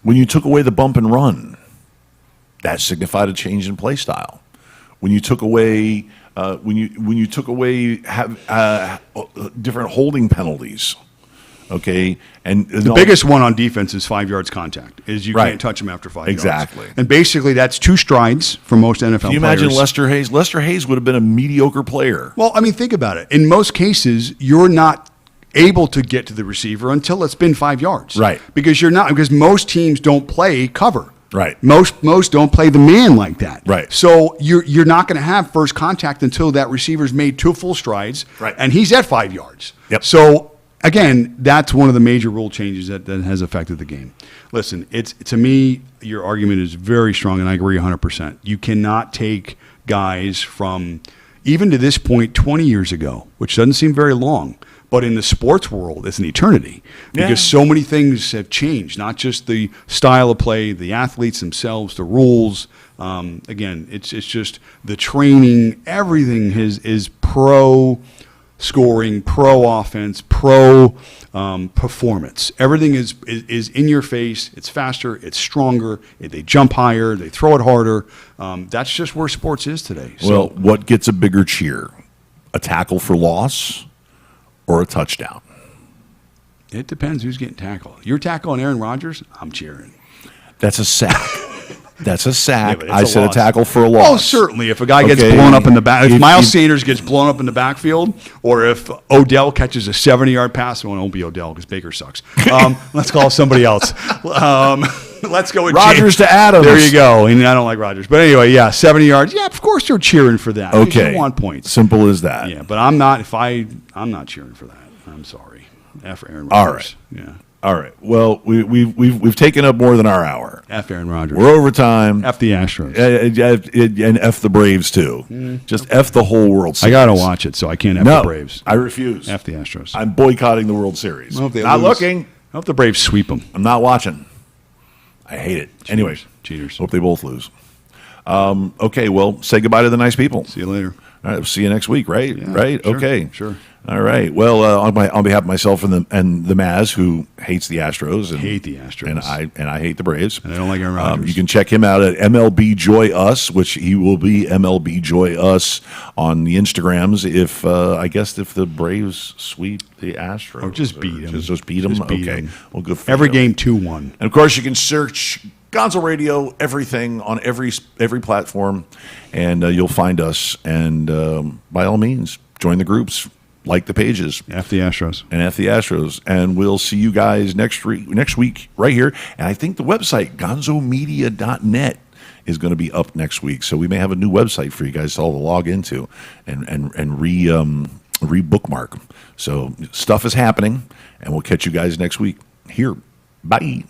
When you took away the bump and run, that signified a change in play style. When you took away different holding penalties. Okay, and the biggest one on defense is 5 yards contact. Is you can't touch them after 5 yards. Exactly, and basically that's 2 strides for most NFL players. Can you imagine Lester Hayes? Lester Hayes would have been a mediocre player. Well, I mean, think about it. In most cases, you're not able to get to the receiver until it's been 5 yards. Right, because most teams don't play cover. Right, most don't play the man like that. Right, so you're not going to have first contact until that receiver's made 2 full strides. Right, and he's at 5 yards. Yep. So. Again, that's one of the major rule changes that has affected the game. Listen, to me, your argument is very strong, and I agree 100%. You cannot take guys from, even to this point, 20 years ago, which doesn't seem very long, but in the sports world, it's an eternity because so many things have changed, not just the style of play, the athletes themselves, the rules. Again, it's just the training, everything is pro scoring, pro offense, pro performance. Everything is in your face. It's faster. It's stronger. They jump higher. They throw it harder. That's just where sports is today. Well, what gets a bigger cheer? A tackle for loss or a touchdown? It depends who's getting tackled. You're tackling Aaron Rodgers, I'm cheering. That's a sack. That's a sack. Yeah, I said a tackle for a loss. Oh, certainly. If a guy gets blown up in the back, if Miles Sanders gets blown up in the backfield, or if Odell catches a 70-yard pass, well, it won't be Odell because Baker sucks. Let's call somebody else. Let's go with Rodgers to Adams. There you go. And I don't like Rodgers. But anyway, yeah, 70 yards. Yeah, of course they're cheering for that. Okay. They want points. Simple as that. Yeah, but I'm not. I'm not cheering for that. I'm sorry. F Aaron Rodgers. All right. Yeah. All right. Well, we've taken up more than our hour. F Aaron Rodgers. We're over time. F the Astros. And F the Braves too. Just F the whole World I Series. got to watch it, so I can't F No, the Braves. I refuse. F the Astros. I'm boycotting the World Series. I hope they Not lose. looking. I hope the Braves sweep them. I'm not watching. I hate it. Anyways, Cheaters. hope they both lose. Okay, well, say goodbye to the nice people. See you later. All right, see you next week, right? Yeah, right? sure, Okay. sure. All right. Well, on behalf of myself and the MAZZ, who hates the Astros, and Hate the Astros. and I hate the Braves. And I don't like Aaron Rodgers. You can check him out at MLB Joy Us, which he will be MLB Joy Us on the Instagrams. If I guess if the Braves sweep the Astros, Or just beat 'em. Just beat them. Just beat Okay. 'em. Well, good for Every you. game 2-1. And of course, you can search Gonzo Radio, everything on every platform, and you'll find us. And by all means, join the groups, like the pages, F the Astros. and F the Astros. And we'll see you guys next week right here. And I think the website gonzomedia.net is going to be up next week, so we may have a new website for you guys all to log into and re bookmark. So stuff is happening, and we'll catch you guys next week here. Bye.